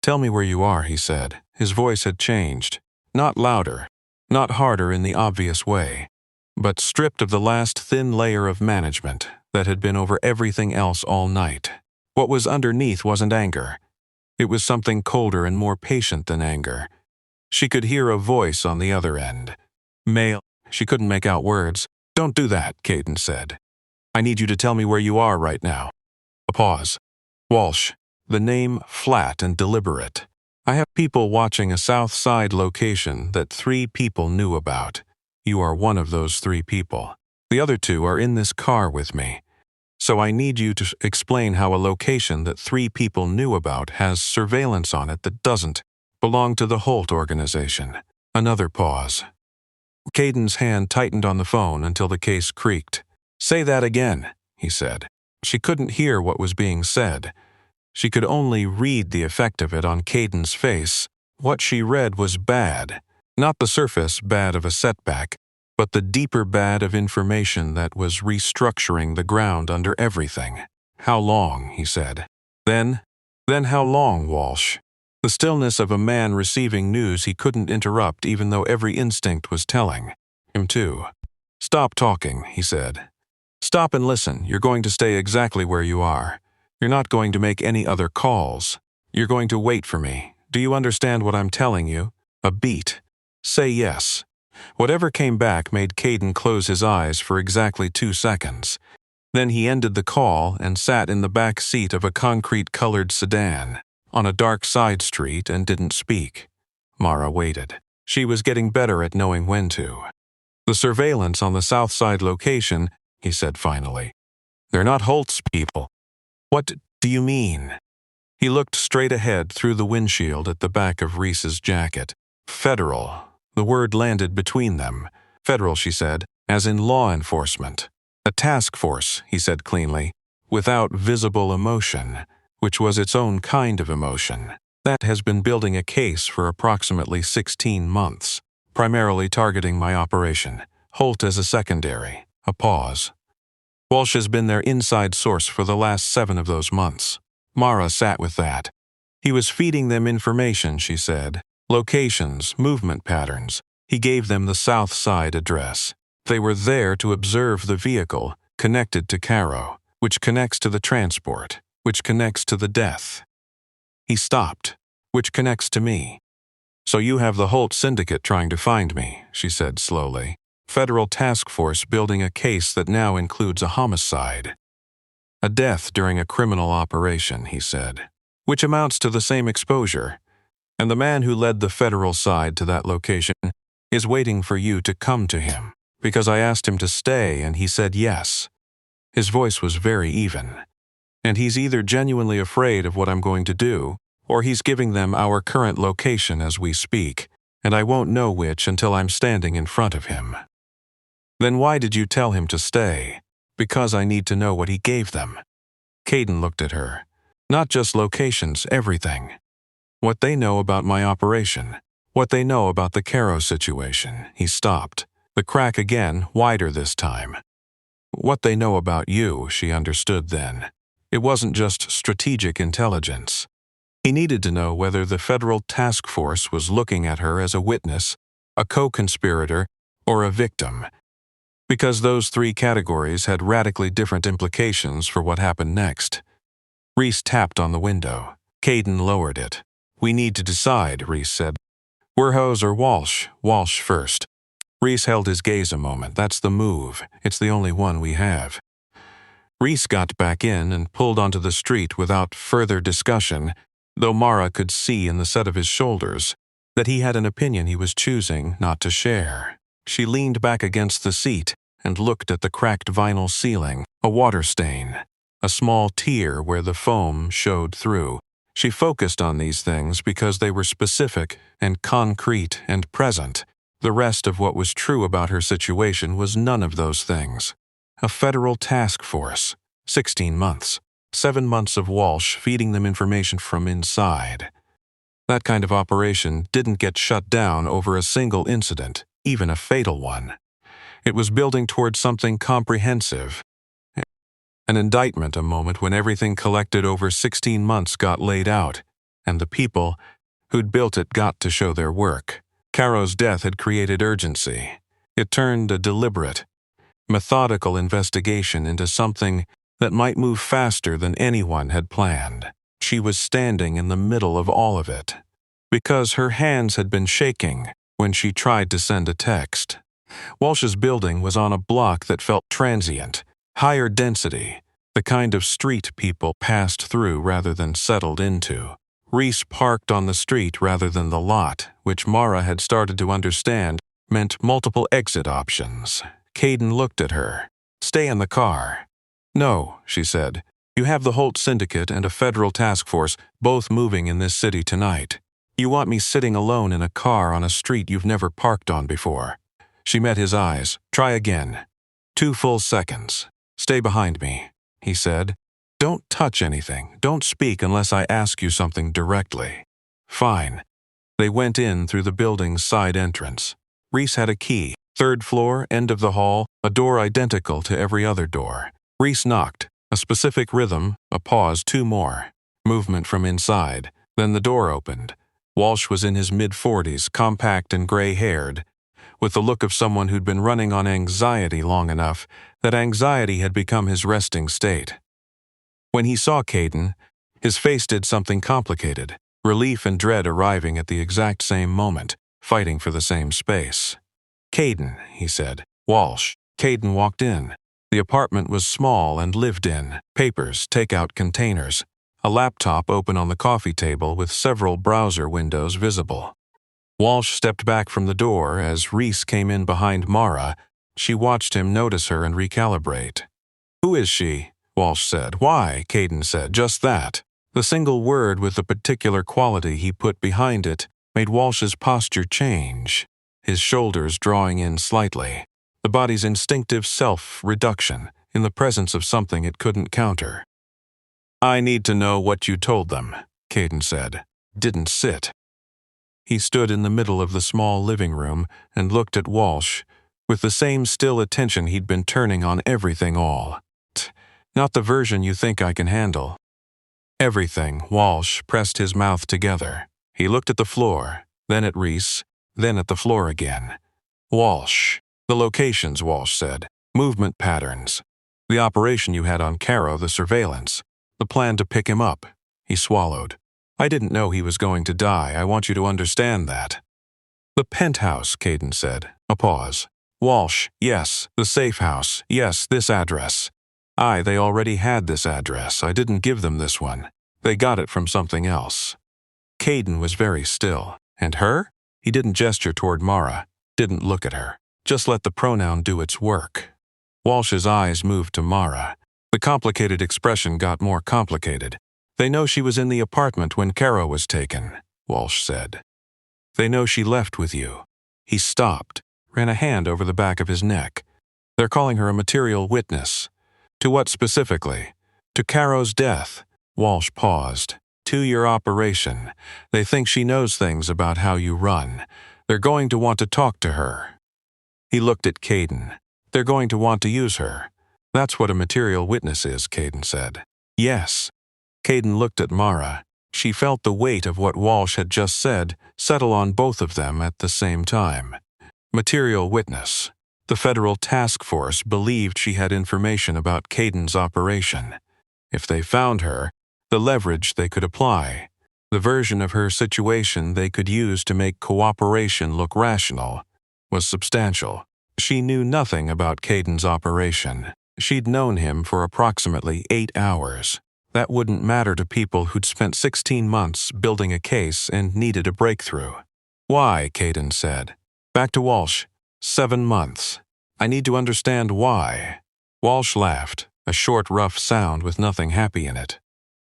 Speaker 1: "Tell me where you are," he said. His voice had changed. Not louder, not harder in the obvious way, but stripped of the last thin layer of management that had been over everything else all night. What was underneath wasn't anger. It was something colder and more patient than anger. She could hear a voice on the other end. Male. She couldn't make out words. "Don't do that," Caden said. "I need you to tell me where you are right now." A pause. "Walsh." The name flat and deliberate. "I have people watching a South Side location that 3 people knew about. You are one of those 3 people. The other 2 are in this car with me. So I need you to explain how a location that 3 people knew about has surveillance on it that doesn't belong to the Holt organization." Another pause. Caden's hand tightened on the phone until the case creaked. "Say that again," he said. She couldn't hear what was being said. She could only read the effect of it on Caden's face. What she read was bad. Not the surface bad of a setback, but the deeper bad of information that was restructuring the ground under everything. "How long?" he said. Then how long, Walsh?" The stillness of a man receiving news he couldn't interrupt even though every instinct was telling him to. "Stop talking," he said. "Stop and listen. You're going to stay exactly where you are. You're not going to make any other calls. You're going to wait for me. Do you understand what I'm telling you? A beat. Say yes." Whatever came back made Caden close his eyes for exactly 2 seconds. Then he ended the call and sat in the back seat of a concrete-colored sedan on a dark side street and didn't speak. Mara waited. She was getting better at knowing when to. "The surveillance on the South Side location," he said finally. "They're not Holt's people." "What do you mean?" He looked straight ahead through the windshield at the back of Reese's jacket. "Federal." The word landed between them. "Federal," she said, "as in law enforcement." "A task force," he said cleanly, without visible emotion, which was its own kind of emotion. "That has been building a case for approximately 16 months, primarily targeting my operation. Holt as a secondary." A pause. "Walsh has been their inside source for the last 7 of those months." Mara sat with that. "He was feeding them information," she said. "Locations, movement patterns. He gave them the South Side address. They were there to observe the vehicle, connected to Caro, which connects to the transport, which connects to the death." He stopped. "Which connects to me." "So you have the Holt Syndicate trying to find me," she said slowly. "Federal task force building a case that now includes a homicide. A death during a criminal operation," he said, "which amounts to the same exposure. And the man who led the federal side to that location is waiting for you to come to him, because I asked him to stay and he said yes." His voice was very even. "And he's either genuinely afraid of what I'm going to do, or he's giving them our current location as we speak, and I won't know which until I'm standing in front of him." "Then why did you tell him to stay?" "Because I need to know what he gave them." Caden looked at her. "Not just locations, everything. What they know about my operation. What they know about the Caro situation." He stopped. The crack again, wider this time. "What they know about you," she understood then. It wasn't just strategic intelligence. He needed to know whether the federal task force was looking at her as a witness, a co-conspirator, or a victim. Because those 3 categories had radically different implications for what happened next. Reese tapped on the window. Caden lowered it. "We need to decide," Reese said. "Werhose or Walsh? Walsh first." Reese held his gaze a moment. "That's the move. It's the only one we have." Reese got back in and pulled onto the street without further discussion, though Mara could see in the set of his shoulders that he had an opinion he was choosing not to share. She leaned back against the seat and looked at the cracked vinyl ceiling, a water stain, a small tear where the foam showed through. She focused on these things because they were specific and concrete and present. The rest of what was true about her situation was none of those things. A federal task force, 16 months, 7 months of Walsh feeding them information from inside. That kind of operation didn't get shut down over a single incident, even a fatal one. It was building towards something comprehensive. An indictment, a moment when everything collected over 16 months got laid out, and the people who'd built it got to show their work. Caro's death had created urgency. It turned a deliberate, methodical investigation into something that might move faster than anyone had planned. She was standing in the middle of all of it, because her hands had been shaking when she tried to send a text. Walsh's building was on a block that felt transient, higher density, the kind of street people passed through rather than settled into. Reese parked on the street rather than the lot, which Mara had started to understand meant multiple exit options. Caden looked at her. "Stay in the car." "No," she said. "You have the Holt Syndicate and a federal task force both moving in this city tonight. You want me sitting alone in a car on a street you've never parked on before?" She met his eyes. "Try again." 2 full seconds. "Stay behind me," he said. "Don't touch anything. Don't speak unless I ask you something directly." "Fine." They went in through the building's side entrance. Reese had a key. 3rd floor, end of the hall, a door identical to every other door. Reese knocked. A specific rhythm, a pause, 2 more. Movement from inside. Then the door opened. Walsh was in his mid-40s, compact and gray-haired, with the look of someone who'd been running on anxiety long enough that anxiety had become his resting state. When he saw Caden, his face did something complicated, relief and dread arriving at the exact same moment, fighting for the same space. "Caden," he said. "Walsh." Caden walked in. The apartment was small and lived in. Papers, takeout containers, a laptop open on the coffee table with several browser windows visible. Walsh stepped back from the door as Reese came in behind Mara. She watched him notice her and recalibrate. "Who is she?" Walsh said. "Why?" Caden said. "Just that." The single word with the particular quality he put behind it made Walsh's posture change, his shoulders drawing in slightly, the body's instinctive self-reduction in the presence of something it couldn't counter. "I need to know what you told them," Caden said. "Didn't sit." He stood in the middle of the small living room and looked at Walsh, with the same still attention he'd been turning on everything all. "Not the version you think I can handle." Everything. Walsh pressed his mouth together. He looked at the floor, then at Reese, then at the floor again. "Walsh." "The locations," Walsh said. "Movement patterns. The operation you had on Caro, the surveillance. The plan to pick him up." He swallowed. "I didn't know he was going to die. I want you to understand that." "The penthouse," Caden said. A pause. "Walsh, yes. The safe house, yes. This address." "Aye, they already had this address. I didn't give them this one. They got it from something else." Caden was very still. "And her?" He didn't gesture toward Mara, didn't look at her. Just let the pronoun do its work. Walsh's eyes moved to Mara. The complicated expression got more complicated. "They know she was in the apartment when Caro was taken," Walsh said. "They know she left with you." He stopped, ran a hand over the back of his neck. "They're calling her a material witness." "To what specifically?" "To Caro's death." Walsh paused. "To your operation. They think she knows things about how you run. They're going to want to talk to her." He looked at Caden. "They're going to want to use her." "That's what a material witness is," Caden said. "Yes." Caden looked at Mara. She felt the weight of what Walsh had just said settle on both of them at the same time. Material witness. The federal task force believed she had information about Caden's operation. If they found her, the leverage they could apply, the version of her situation they could use to make cooperation look rational, was substantial. She knew nothing about Caden's operation. She'd known him for approximately 8 hours. That wouldn't matter to people who'd spent 16 months building a case and needed a breakthrough. "Why?" Caden said. Back to Walsh. 7 months. "I need to understand why." Walsh laughed, a short, rough sound with nothing happy in it.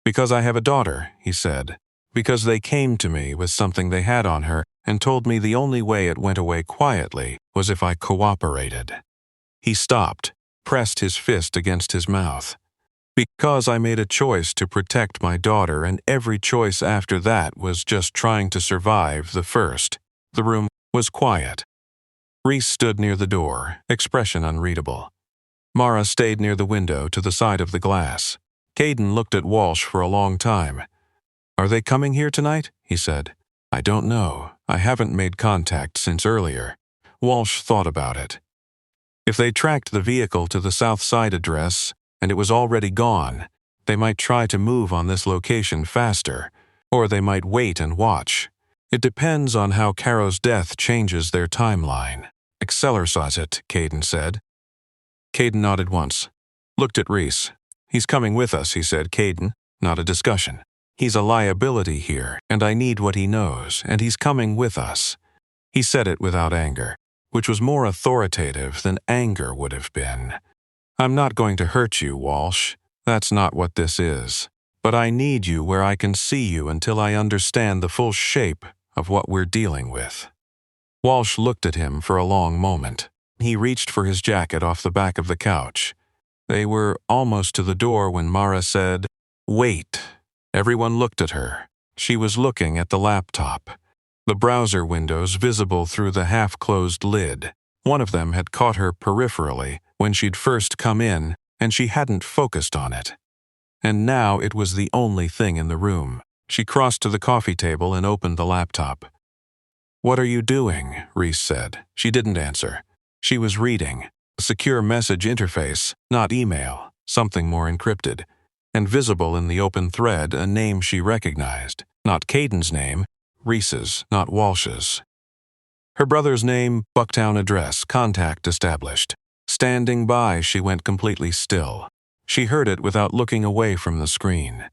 Speaker 1: "Because I have a daughter," he said. "Because they came to me with something they had on her, and told me the only way it went away quietly was if I cooperated. He stopped, pressed his fist against his mouth. Because I made a choice to protect my daughter, and every choice after that was just trying to survive the first. The room was quiet. Reese stood near the door, expression unreadable. Mara stayed near the window to the side of the glass. Caden looked at Walsh for a long time. "Are they coming here tonight?" he said. "I don't know. I haven't made contact since earlier." Walsh thought about it. If they tracked the vehicle to the South Side address, and it was already gone, they might try to move on this location faster, or they might wait and watch. It depends on how Caro's death changes their timeline. "Accelerate it," Caden said. Caden nodded once. Looked at Reese. "He's coming with us," he said. "Caden, not a discussion. He's a liability here, and I need what he knows, and he's coming with us." He said it without anger, which was more authoritative than anger would have been. "I'm not going to hurt you, Walsh. That's not what this is. But I need you where I can see you until I understand the full shape of what we're dealing with." Walsh looked at him for a long moment. He reached for his jacket off the back of the couch. They were almost to the door when Mara said, "Wait." Everyone looked at her. She was looking at the laptop. The browser windows visible through the half-closed lid. One of them had caught her peripherally when she'd first come in, and she hadn't focused on it. And now it was the only thing in the room. She crossed to the coffee table and opened the laptop. "What are you doing?" Reese said. She didn't answer. She was reading. A secure message interface, not email, something more encrypted. And visible in the open thread, a name she recognized. Not Caden's name, Reese's, not Walsh's. Her brother's name, Bucktown address, contact established. Standing by, she went completely still. She heard it without looking away from the screen.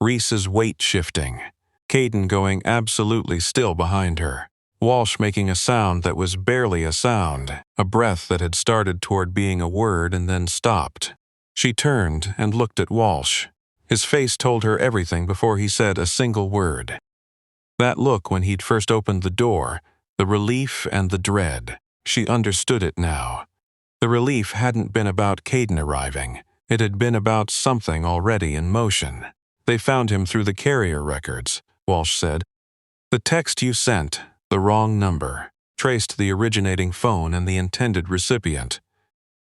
Speaker 1: Reese's weight shifting. Caden going absolutely still behind her. Walsh making a sound that was barely a sound, a breath that had started toward being a word and then stopped. She turned and looked at Walsh. His face told her everything before he said a single word. That look when he'd first opened the door, the relief and the dread. She understood it now. The relief hadn't been about Caden arriving. It had been about something already in motion. "They found him through the carrier records," Walsh said. "The text you sent, the wrong number, traced the originating phone and the intended recipient.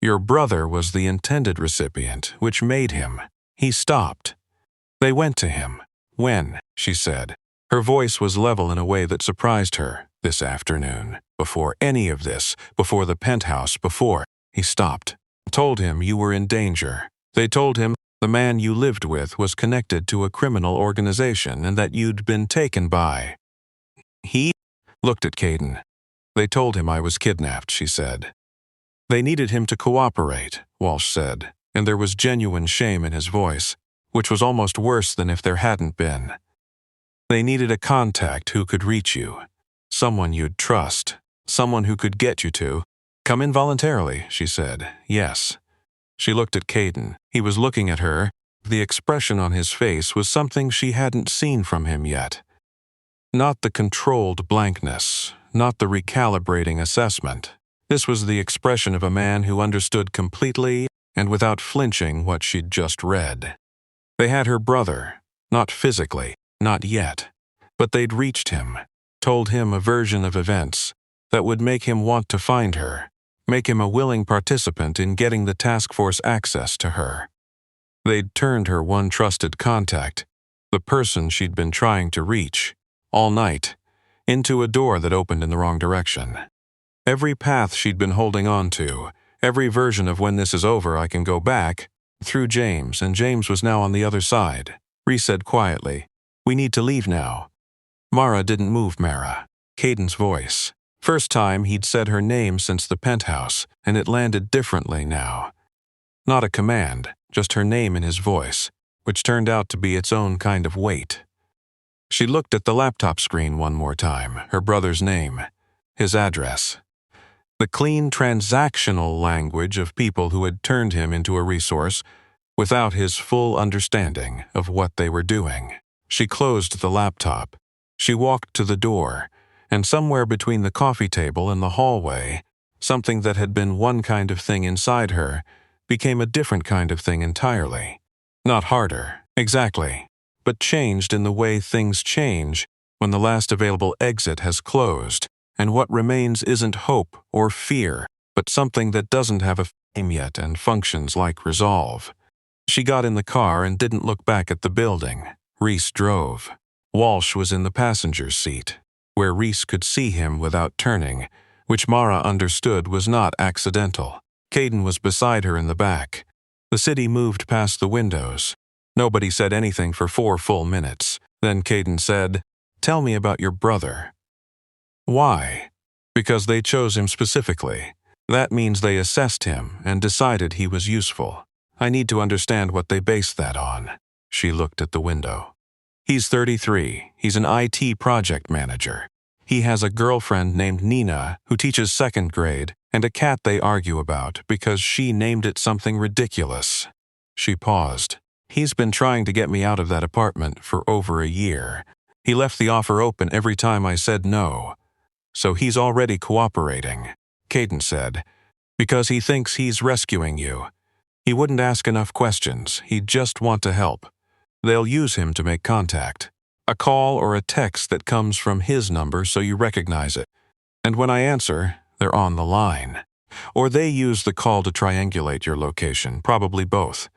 Speaker 1: Your brother was the intended recipient, which made him." He stopped. "They went to him." "When?" she said. Her voice was level in a way that surprised her. "This afternoon. Before any of this. Before the penthouse. Before." He stopped. "Told him you were in danger. They told him the man you lived with was connected to a criminal organization and that you'd been taken by." He looked at Caden. "They told him I was kidnapped," she said. "They needed him to cooperate," Walsh said, and there was genuine shame in his voice, which was almost worse than if there hadn't been. "They needed a contact who could reach you, someone you'd trust, someone who could get you to." "Come in voluntarily," she said. "Yes." She looked at Caden. He was looking at her. The expression on his face was something she hadn't seen from him yet. Not the controlled blankness, not the recalibrating assessment. This was the expression of a man who understood completely and without flinching what she'd just read. They had her brother, not physically, not yet, but they'd reached him, told him a version of events that would make him want to find her, make him a willing participant in getting the task force access to her. They'd turned her one trusted contact, the person she'd been trying to reach, all night, into a door that opened in the wrong direction. Every path she'd been holding on to, every version of when this is over I can go back, through James, and James was now on the other side. Reese said quietly, "We need to leave now." Mara didn't move. Mara. Caden's voice. First time he'd said her name since the penthouse, and it landed differently now. Not a command, just her name in his voice, which turned out to be its own kind of weight. She looked at the laptop screen one more time, her brother's name, his address. The clean transactional language of people who had turned him into a resource without his full understanding of what they were doing. She closed the laptop. She walked to the door. and somewhere between the coffee table and the hallway, something that had been one kind of thing inside her became a different kind of thing entirely. Not harder, exactly, but changed in the way things change when the last available exit has closed, and what remains isn't hope or fear, but something that doesn't have a name yet and functions like resolve. She got in the car and didn't look back at the building. Reese drove. Walsh was in the passenger's seat, where Reese could see him without turning, which Mara understood was not accidental. Caden was beside her in the back. The city moved past the windows. Nobody said anything for 4 full minutes. Then Caden said, "Tell me about your brother." Why? Because they chose him specifically. That means they assessed him and decided he was useful. I need to understand what they based that on. She looked at the window. He's 33. He's an IT project manager. He has a girlfriend named Nina who teaches 2nd grade and a cat they argue about because she named it something ridiculous. She paused. He's been trying to get me out of that apartment for over a year. He left the offer open every time I said no. So he's already cooperating, Caden said, because he thinks he's rescuing you. He wouldn't ask enough questions. He'd just want to help. They'll use him to make contact. A call or a text that comes from his number so you recognize it. And when I answer, they're on the line. Or they use the call to triangulate your location, probably both.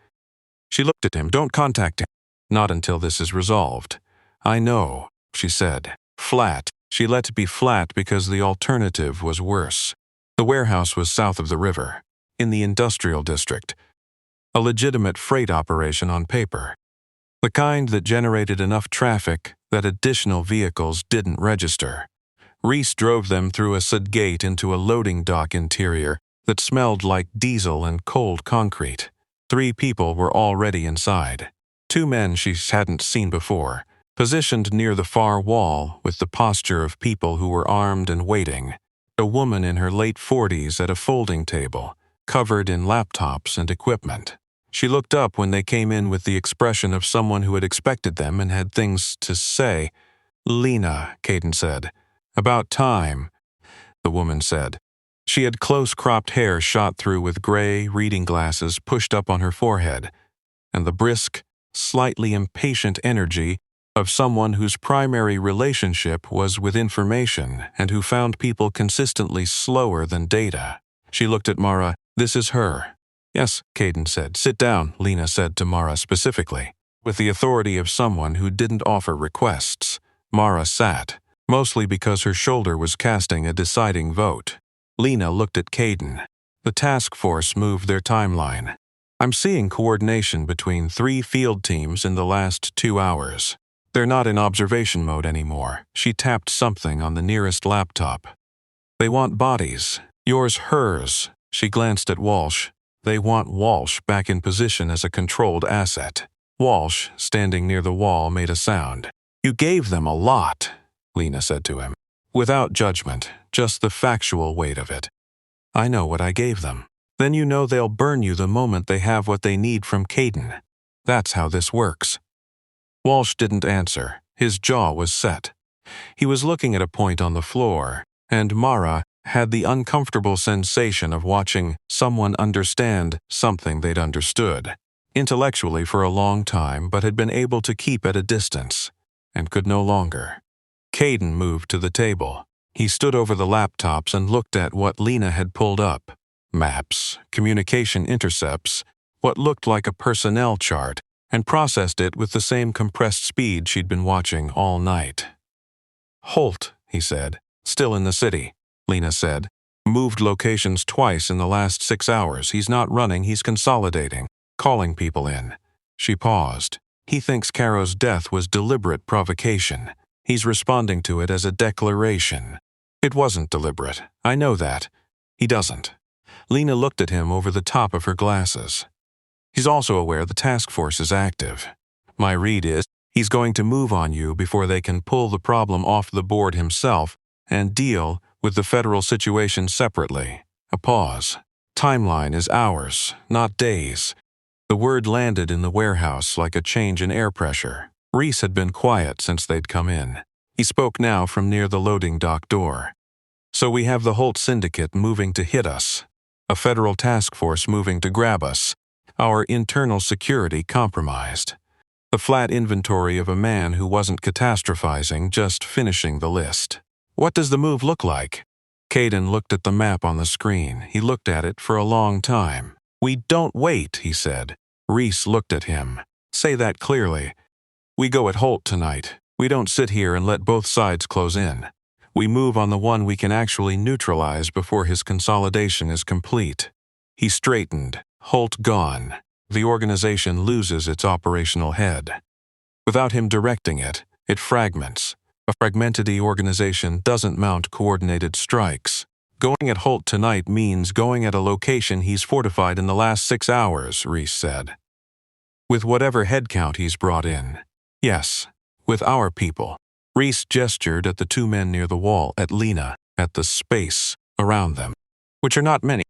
Speaker 1: She looked at him. Don't contact him. Not until this is resolved. I know, she said. Flat. She let it be flat because the alternative was worse. The warehouse was south of the river, in the industrial district. A legitimate freight operation on paper. The kind that generated enough traffic that additional vehicles didn't register. Reese drove them through a side gate into a loading dock interior that smelled like diesel and cold concrete. 3 people were already inside. 2 men she hadn't seen before, positioned near the far wall with the posture of people who were armed and waiting. A woman in her late 40s at a folding table, covered in laptops and equipment. She looked up when they came in with the expression of someone who had expected them and had things to say. "Lena," Caden said. "About time," the woman said. She had close-cropped hair shot through with gray reading glasses pushed up on her forehead, and the brisk, slightly impatient energy of someone whose primary relationship was with information and who found people consistently slower than data. She looked at Mara. "This is her." "Yes," Caden said. "Sit down," Lena said to Mara specifically. With the authority of someone who didn't offer requests, Mara sat, mostly because her shoulder was casting a deciding vote. Lena looked at Caden. The task force moved their timeline. "I'm seeing coordination between 3 field teams in the last 2 hours. They're not in observation mode anymore." She tapped something on the nearest laptop. "They want bodies. Yours, hers." She glanced at Walsh. "They want Walsh back in position as a controlled asset." Walsh, standing near the wall, made a sound. "You gave them a lot," Lena said to him. Without judgment, just the factual weight of it. "I know what I gave them." "Then you know they'll burn you the moment they have what they need from Caden. That's how this works." Walsh didn't answer. His jaw was set. He was looking at a point on the floor, and Mara had the uncomfortable sensation of watching someone understand something they'd understood, intellectually for a long time but had been able to keep at a distance, and could no longer. Caden moved to the table. He stood over the laptops and looked at what Lena had pulled up. Maps, communication intercepts, what looked like a personnel chart, and processed it with the same compressed speed she'd been watching all night. "Holt," he said. "Still in the city," Lena said. "Moved locations twice in the last 6 hours. He's not running, he's consolidating, calling people in." She paused. "He thinks Caro's death was deliberate provocation. He's responding to it as a declaration." "It wasn't deliberate. I know that." "He doesn't." Lena looked at him over the top of her glasses. "He's also aware the task force is active. My read is he's going to move on you before they can pull the problem off the board himself and deal with the federal situation separately." A pause. "Timeline is hours, not days." The word landed in the warehouse like a change in air pressure. Reese had been quiet since they'd come in. He spoke now from near the loading dock door. So we have the Holt Syndicate moving to hit us, a federal task force moving to grab us, our internal security compromised. The flat inventory of a man who wasn't catastrophizing, just finishing the list. What does the move look like? Caden looked at the map on the screen. He looked at it for a long time. We don't wait, he said. Reese looked at him. Say that clearly. We go at Holt tonight. We don't sit here and let both sides close in. We move on the one we can actually neutralize before his consolidation is complete. He straightened. Holt gone. The organization loses its operational head. Without him directing it, it fragments. A fragmented organization doesn't mount coordinated strikes. Going at Holt tonight means going at a location he's fortified in the last 6 hours, Reese said. With whatever headcount he's brought in. Yes, with our people. Reese gestured at the 2 men near the wall, at Lena, at the space around them. Which are not many,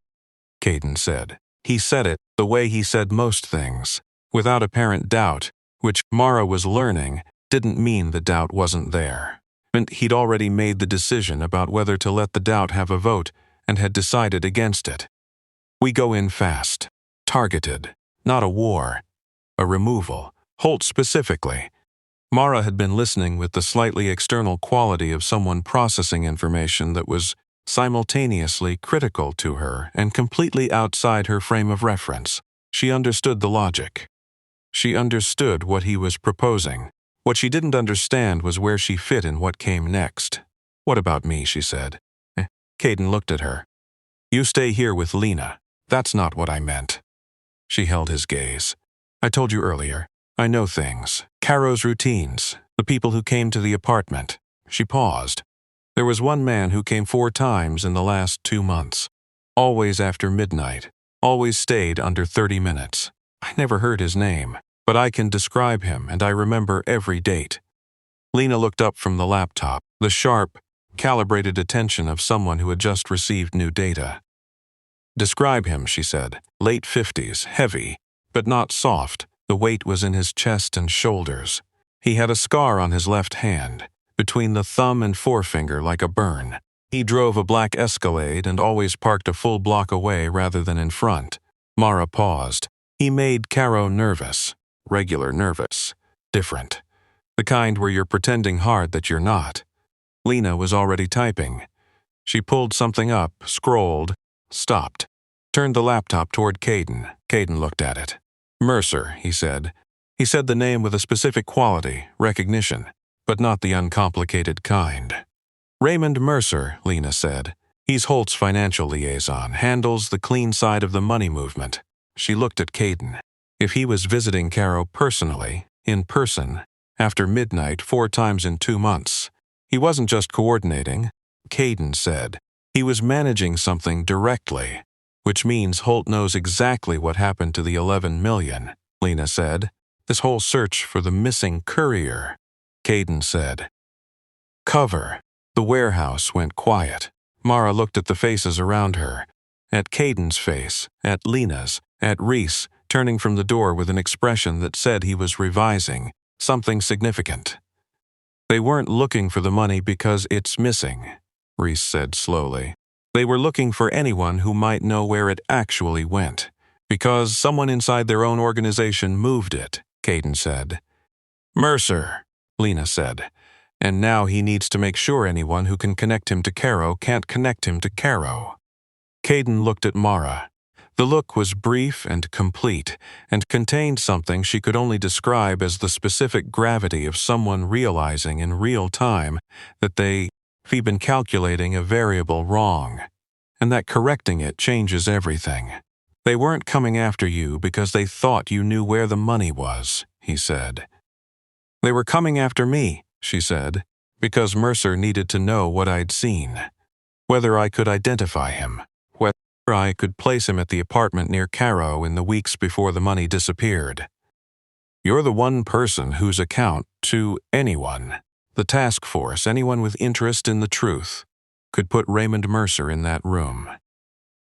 Speaker 1: Caden said. He said it the way he said most things, without apparent doubt, which Mara was learning didn't mean the doubt wasn't there. It meant he'd already made the decision about whether to let the doubt have a vote and had decided against it. We go in fast, targeted, not a war, a removal, Holt specifically. Mara had been listening with the slightly external quality of someone processing information that was simultaneously critical to her and completely outside her frame of reference. She understood the logic. She understood what he was proposing. What she didn't understand was where she fit in what came next. What about me, she said. Caden looked at her. You stay here with Lena. That's not what I meant. She held his gaze. I told you earlier. I know things. Caro's routines. The people who came to the apartment. She paused. There was one man who came 4 times in the last 2 months. Always after midnight. Always stayed under 30 minutes. I never heard his name, but I can describe him and I remember every date. Lena looked up from the laptop, the sharp, calibrated attention of someone who had just received new data. Describe him, she said. Late 50s, heavy, but not soft. The weight was in his chest and shoulders. He had a scar on his left hand, between the thumb and forefinger like a burn. He drove a black Escalade and always parked a full block away rather than in front. Mara paused. He made Caro nervous. Regular nervous. Different. The kind where you're pretending hard that you're not. Lena was already typing. She pulled something up, scrolled, stopped. Turned the laptop toward Caden. Caden looked at it. Mercer, he said. He said the name with a specific quality, recognition, but not the uncomplicated kind. Raymond Mercer, Lena said. He's Holt's financial liaison, handles the clean side of the money movement. She looked at Caden. If he was visiting Caro personally, in person, after midnight 4 times in 2 months, he wasn't just coordinating, Caden said. He was managing something directly, which means Holt knows exactly what happened to the 11 million, Lena said. This whole search for the missing courier, Caden said. Cover. The warehouse went quiet. Mara looked at the faces around her, at Caden's face, at Lena's, at Reese, turning from the door with an expression that said he was revising, something significant. They weren't looking for the money because it's missing, Reese said slowly. They were looking for anyone who might know where it actually went, because someone inside their own organization moved it, Caden said. Mercer, Lena said. And now he needs to make sure anyone who can connect him to Caro can't connect him to Caro. Caden looked at Mara. The look was brief and complete, and contained something she could only describe as the specific gravity of someone realizing in real time that they've been calculating a variable wrong, and that correcting it changes everything. They weren't coming after you because they thought you knew where the money was, he said. They were coming after me, she said, because Mercer needed to know what I'd seen, whether I could identify him, whether I could place him at the apartment near Caro in the weeks before the money disappeared. You're the one person whose account to anyone, the task force, anyone with interest in the truth, could put Raymond Mercer in that room.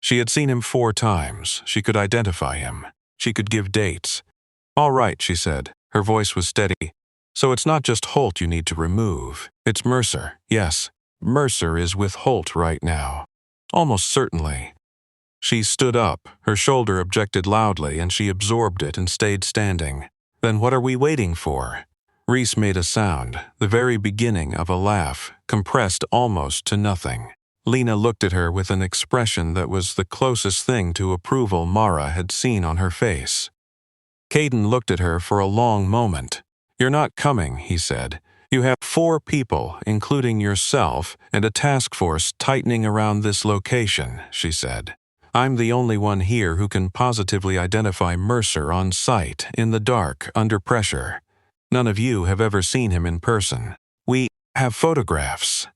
Speaker 1: She had seen him 4 times. She could identify him. She could give dates. All right, she said. Her voice was steady. So it's not just Holt you need to remove. It's Mercer. Yes, Mercer is with Holt right now. Almost certainly. She stood up, her shoulder objected loudly, and she absorbed it and stayed standing. Then what are we waiting for? Reese made a sound, the very beginning of a laugh, compressed almost to nothing. Lena looked at her with an expression that was the closest thing to approval Mara had seen on her face. Caden looked at her for a long moment. "You're not coming," he said. "You have 4 people, including yourself, and a task force tightening around this location," she said. "I'm the only one here who can positively identify Mercer on sight, in the dark, under pressure. None of you have ever seen him in person. We have photographs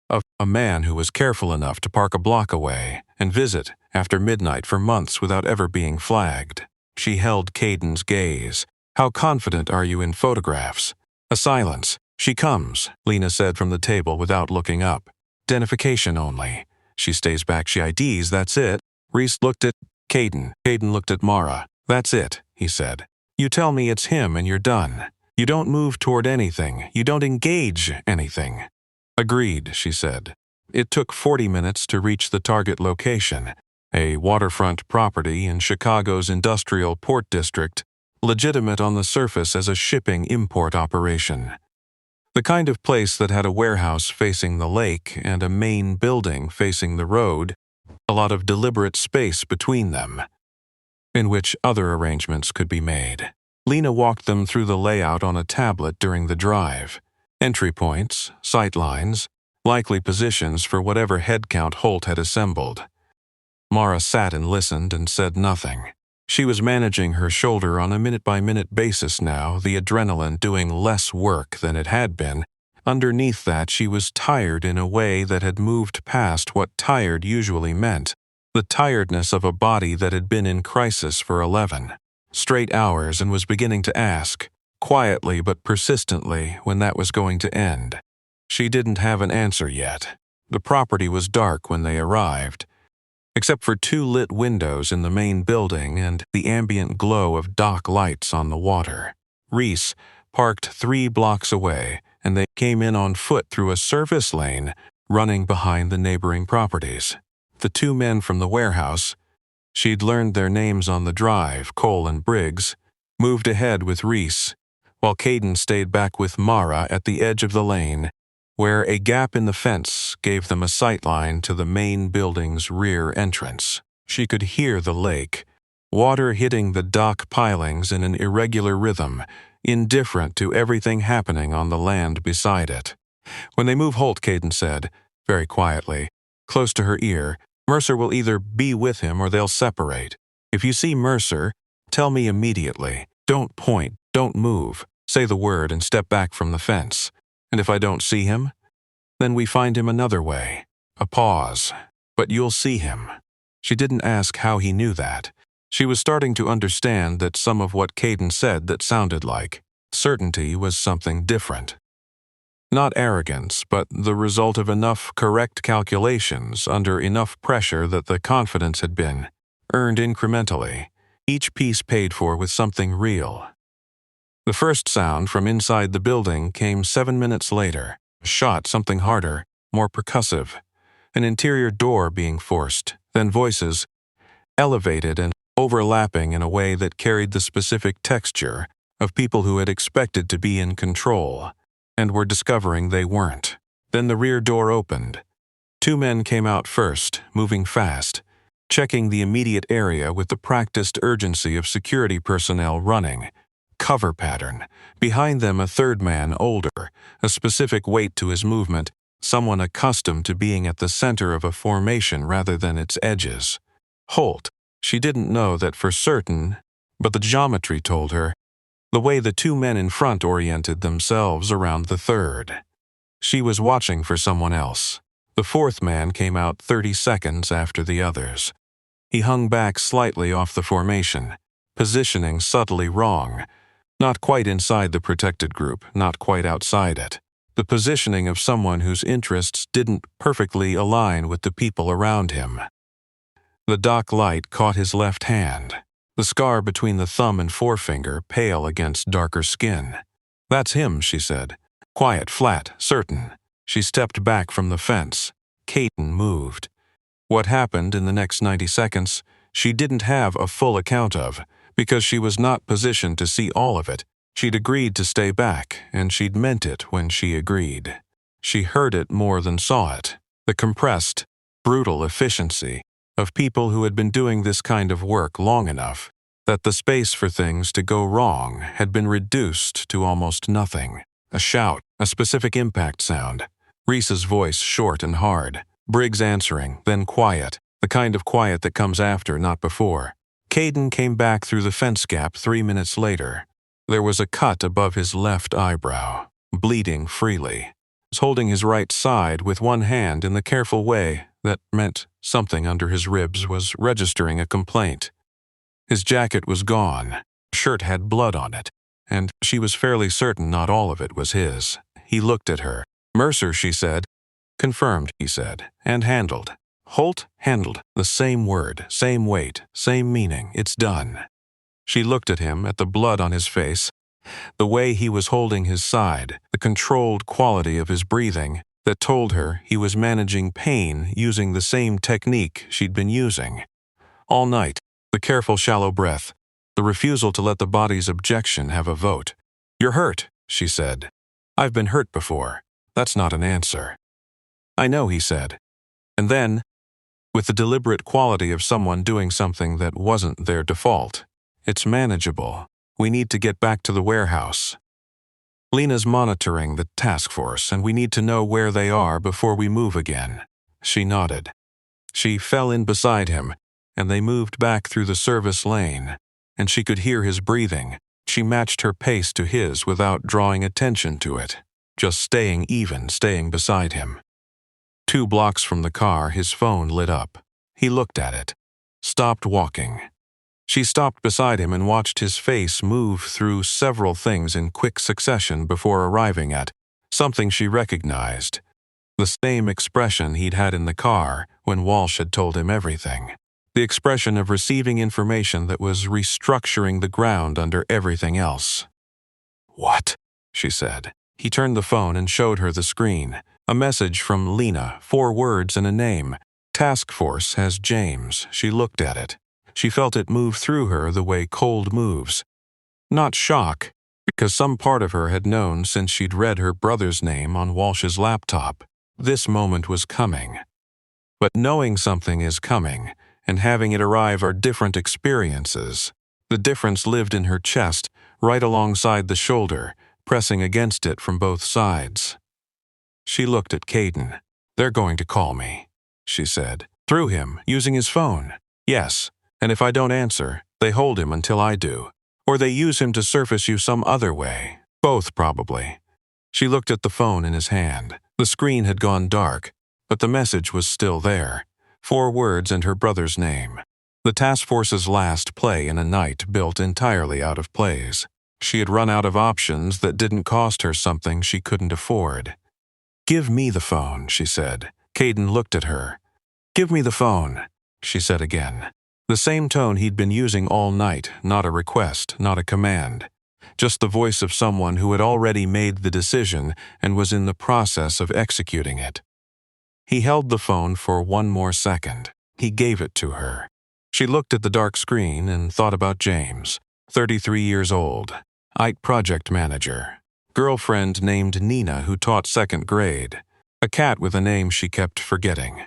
Speaker 1: of a man who was careful enough to park a block away and visit after midnight for months without ever being flagged." She held Caden's gaze. "How confident are you in photographs?" A silence. "She comes," Lena said from the table without looking up. "Identification only. She stays back, she IDs, that's it." Reese looked at Caden. Caden looked at Mara. "That's it," he said. "You tell me it's him and you're done. You don't move toward anything. You don't engage anything." "Agreed," she said. It took 40 minutes to reach the target location, a waterfront property in Chicago's industrial port district, legitimate on the surface as a shipping import operation. The kind of place that had a warehouse facing the lake and a main building facing the road, a lot of deliberate space between them, in which other arrangements could be made. Lena walked them through the layout on a tablet during the drive. Entry points, sight lines, likely positions for whatever headcount Holt had assembled. Mara sat and listened and said nothing. She was managing her shoulder on a minute-by-minute basis now, the adrenaline doing less work than it had been. Underneath that, she was tired in a way that had moved past what tired usually meant, the tiredness of a body that had been in crisis for 11 straight hours and was beginning to ask, quietly but persistently, when that was going to end. She didn't have an answer yet. The property was dark when they arrived, except for 2 lit windows in the main building and the ambient glow of dock lights on the water. Reese parked 3 blocks away, and they came in on foot through a service lane running behind the neighboring properties. The 2 men from the warehouse, she'd learned their names on the drive, Cole and Briggs, moved ahead with Reese, while Caden stayed back with Mara at the edge of the lane, where a gap in the fence gave them a sightline to the main building's rear entrance. She could hear the lake, water hitting the dock pilings in an irregular rhythm, indifferent to everything happening on the land beside it. "When they move Holt," Caden said, very quietly, close to her ear, "Mercer will either be with him or they'll separate. If you see Mercer, tell me immediately. Don't point, don't move. Say the word and step back from the fence. And if I don't see him, then we find him another way." A pause. "But you'll see him." She didn't ask how he knew that. She was starting to understand that some of what Caden said that sounded like certainty was something different. Not arrogance, but the result of enough correct calculations under enough pressure that the confidence had been earned incrementally, each piece paid for with something real. The first sound from inside the building came 7 minutes later. A shot, something harder, more percussive. An interior door being forced, then voices, elevated and overlapping in a way that carried the specific texture of people who had expected to be in control and were discovering they weren't. Then the rear door opened. 2 men came out first, moving fast, checking the immediate area with the practiced urgency of security personnel running. Cover pattern. Behind them a 3rd man, older, a specific weight to his movement, someone accustomed to being at the center of a formation rather than its edges. Holt. She didn't know that for certain, but the geometry told her, the way the 2 men in front oriented themselves around the 3rd. She was watching for someone else. The 4th man came out 30 seconds after the others. He hung back slightly off the formation, positioning subtly wrong. Not quite inside the protected group, not quite outside it. The positioning of someone whose interests didn't perfectly align with the people around him. The dock light caught his left hand, the scar between the thumb and forefinger pale against darker skin. "That's him," she said. Quiet, flat, certain. She stepped back from the fence. Caden moved. What happened in the next 90 seconds, she didn't have a full account of, because she was not positioned to see all of it. She'd agreed to stay back, and she'd meant it when she agreed. She heard it more than saw it. The compressed, brutal efficiency of people who had been doing this kind of work long enough that the space for things to go wrong had been reduced to almost nothing. A shout, a specific impact sound. Reese's voice short and hard. Briggs answering, then quiet, the kind of quiet that comes after, not before. Caden came back through the fence gap 3 minutes later. There was a cut above his left eyebrow, bleeding freely. He was holding his right side with one hand in the careful way that meant something under his ribs was registering a complaint. His jacket was gone. Shirt had blood on it, and she was fairly certain not all of it was his. He looked at her. "Mercer," she said. "Confirmed," he said, and handled. Holt handled. The same word, same weight, same meaning. It's done. She looked at him, at the blood on his face, the way he was holding his side, the controlled quality of his breathing that told her he was managing pain using the same technique she'd been using. All night, the careful shallow breath, the refusal to let the body's objection have a vote. "You're hurt," she said. "I've been hurt before. That's not an answer." "I know," he said. And then, with the deliberate quality of someone doing something that wasn't their default, "It's manageable. We need to get back to the warehouse. Lena's monitoring the task force, and we need to know where they are before we move again." She nodded. She fell in beside him, and they moved back through the service lane, and she could hear his breathing. She matched her pace to his without drawing attention to it, just staying even, staying beside him. 2 blocks from the car, his phone lit up. He looked at it, stopped walking. She stopped beside him and watched his face move through several things in quick succession before arriving at something she recognized, the same expression he'd had in the car when Walsh had told him everything. The expression of receiving information that was restructuring the ground under everything else. "What?" she said. He turned the phone and showed her the screen. A message from Lena, 4 words and a name. "Task Force has James." She looked at it. She felt it move through her the way cold moves. Not shock, because some part of her had known since she'd read her brother's name on Walsh's laptop. This moment was coming. But knowing something is coming and having it arrive are different experiences. The difference lived in her chest, right alongside the shoulder, pressing against it from both sides. She looked at Caden. "They're going to call me," she said. "Through him, using his phone." "Yes, and if I don't answer, they hold him until I do. Or they use him to surface you some other way. Both, probably." She looked at the phone in his hand. The screen had gone dark, but the message was still there. 4 words and her brother's name. The task force's last play in a night built entirely out of plays. She had run out of options that didn't cost her something she couldn't afford. "Give me the phone," she said. Caden looked at her. "Give me the phone," she said again. The same tone he'd been using all night, not a request, not a command. Just the voice of someone who had already made the decision and was in the process of executing it. He held the phone for 1 more second. He gave it to her. She looked at the dark screen and thought about James, 33 years old, IT project manager, girlfriend named Nina who taught 2nd grade, a cat with a name she kept forgetting,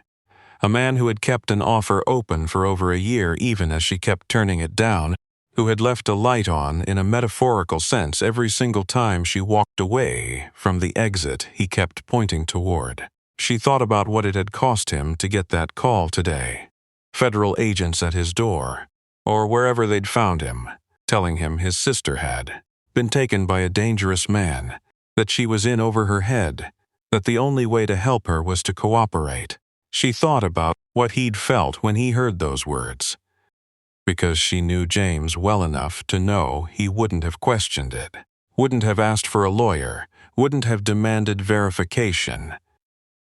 Speaker 1: a man who had kept an offer open for over a year even as she kept turning it down, who had left a light on in a metaphorical sense every single time she walked away from the exit he kept pointing toward. She thought about what it had cost him to get that call today. Federal agents at his door, or wherever they'd found him, telling him his sister had been taken by a dangerous man, that she was in over her head, that the only way to help her was to cooperate. She thought about what he'd felt when he heard those words, because she knew James well enough to know he wouldn't have questioned it, wouldn't have asked for a lawyer, wouldn't have demanded verification.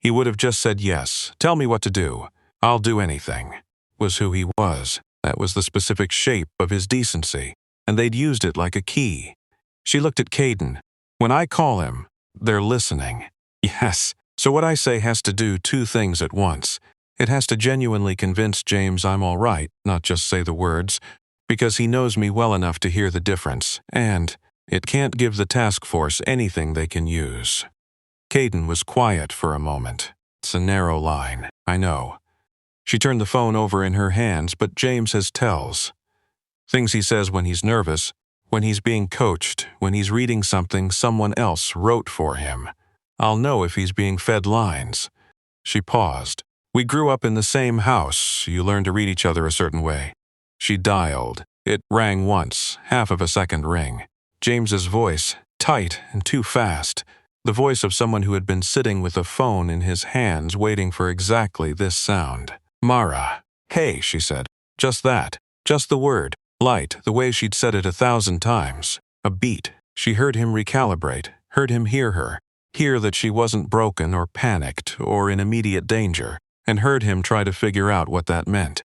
Speaker 1: He would have just said yes, "Tell me what to do. I'll do anything," was who he was. That was the specific shape of his decency, and they'd used it like a key. She looked at Caden. When I call him, they're listening. Yes. So what I say has to do two things at once. It has to genuinely convince James I'm all right, not just say the words, because he knows me well enough to hear the difference, and it can't give the task force anything they can use. Caden was quiet for a moment. It's a narrow line, I know. She turned the phone over in her hands, but James has tells. Things he says when he's nervous, when he's being coached, when he's reading something someone else wrote for him. I'll know if he's being fed lines. She paused. We grew up in the same house. You learn to read each other a certain way. She dialed. It rang once, half of a second ring. James's voice, tight and too fast. The voice of someone who had been sitting with a phone in his hands waiting for exactly this sound. Mara. Hey, she said. Just that. Just the word. Light, the way she'd said it 1,000 times. A beat. She heard him recalibrate, heard him hear her, hear that she wasn't broken or panicked or in immediate danger, and heard him try to figure out what that meant.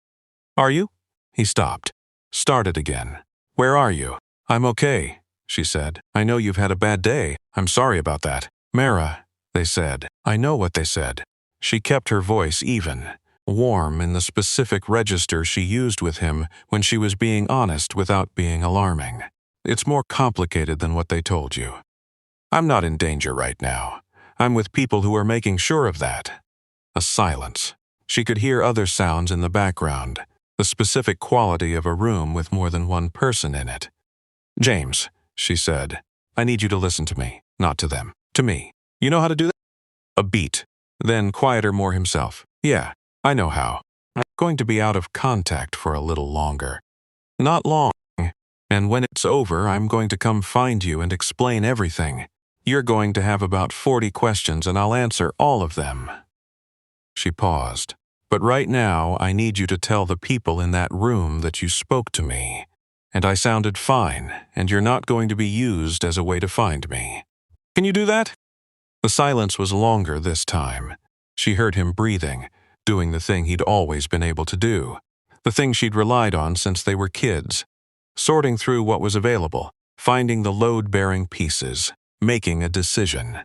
Speaker 1: Are you? He stopped. Started again. Where are you? I'm okay, she said. I know you've had a bad day. I'm sorry about that. Mara, they said. I know what they said. She kept her voice even, warm in the specific register she used with him when she was being honest without being alarming. It's more complicated than what they told you. I'm not in danger right now. I'm with people who are making sure of that. A silence. She could hear other sounds in the background, the specific quality of a room with more than one person in it. James, she said, I need you to listen to me, not to them, to me. You know how to do that? A beat. Then quieter, more himself. Yeah, I know how. I'm going to be out of contact for a little longer. Not long. And when it's over, I'm going to come find you and explain everything. You're going to have about 40 questions and I'll answer all of them. She paused. But right now, I need you to tell the people in that room that you spoke to me. And I sounded fine, and you're not going to be used as a way to find me. Can you do that? The silence was longer this time. She heard him breathing, doing the thing he'd always been able to do, the thing she'd relied on since they were kids, sorting through what was available, finding the load-bearing pieces, making a decision.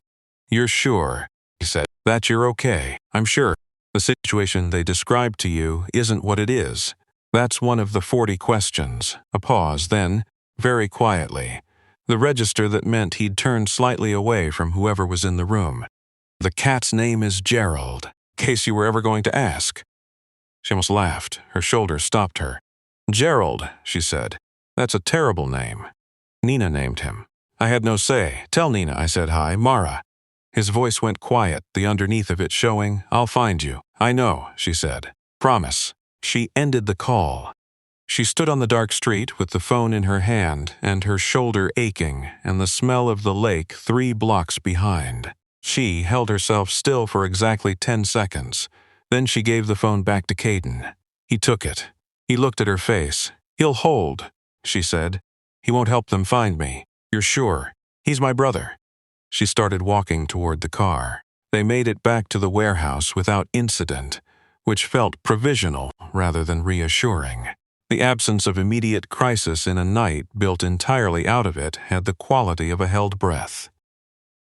Speaker 1: You're sure, he said, that you're okay? I'm sure. The situation they described to you isn't what it is. That's one of the 40 questions. A pause, then, very quietly, the register that meant he'd turned slightly away from whoever was in the room. The cat's name is Gerald, in case you were ever going to ask. She almost laughed. Her shoulder stopped her. Gerald, she said. That's a terrible name. Nina named him. I had no say. Tell Nina I said hi, Mara. His voice went quiet, the underneath of it showing, I'll find you. I know, she said. Promise. She ended the call. She stood on the dark street with the phone in her hand and her shoulder aching and the smell of the lake 3 blocks behind. She held herself still for exactly 10 seconds. Then she gave the phone back to Caden. He took it. He looked at her face. He'll hold, she said. He won't help them find me. You're sure? He's my brother. She started walking toward the car. They made it back to the warehouse without incident, which felt provisional rather than reassuring. The absence of immediate crisis in a night built entirely out of it had the quality of a held breath.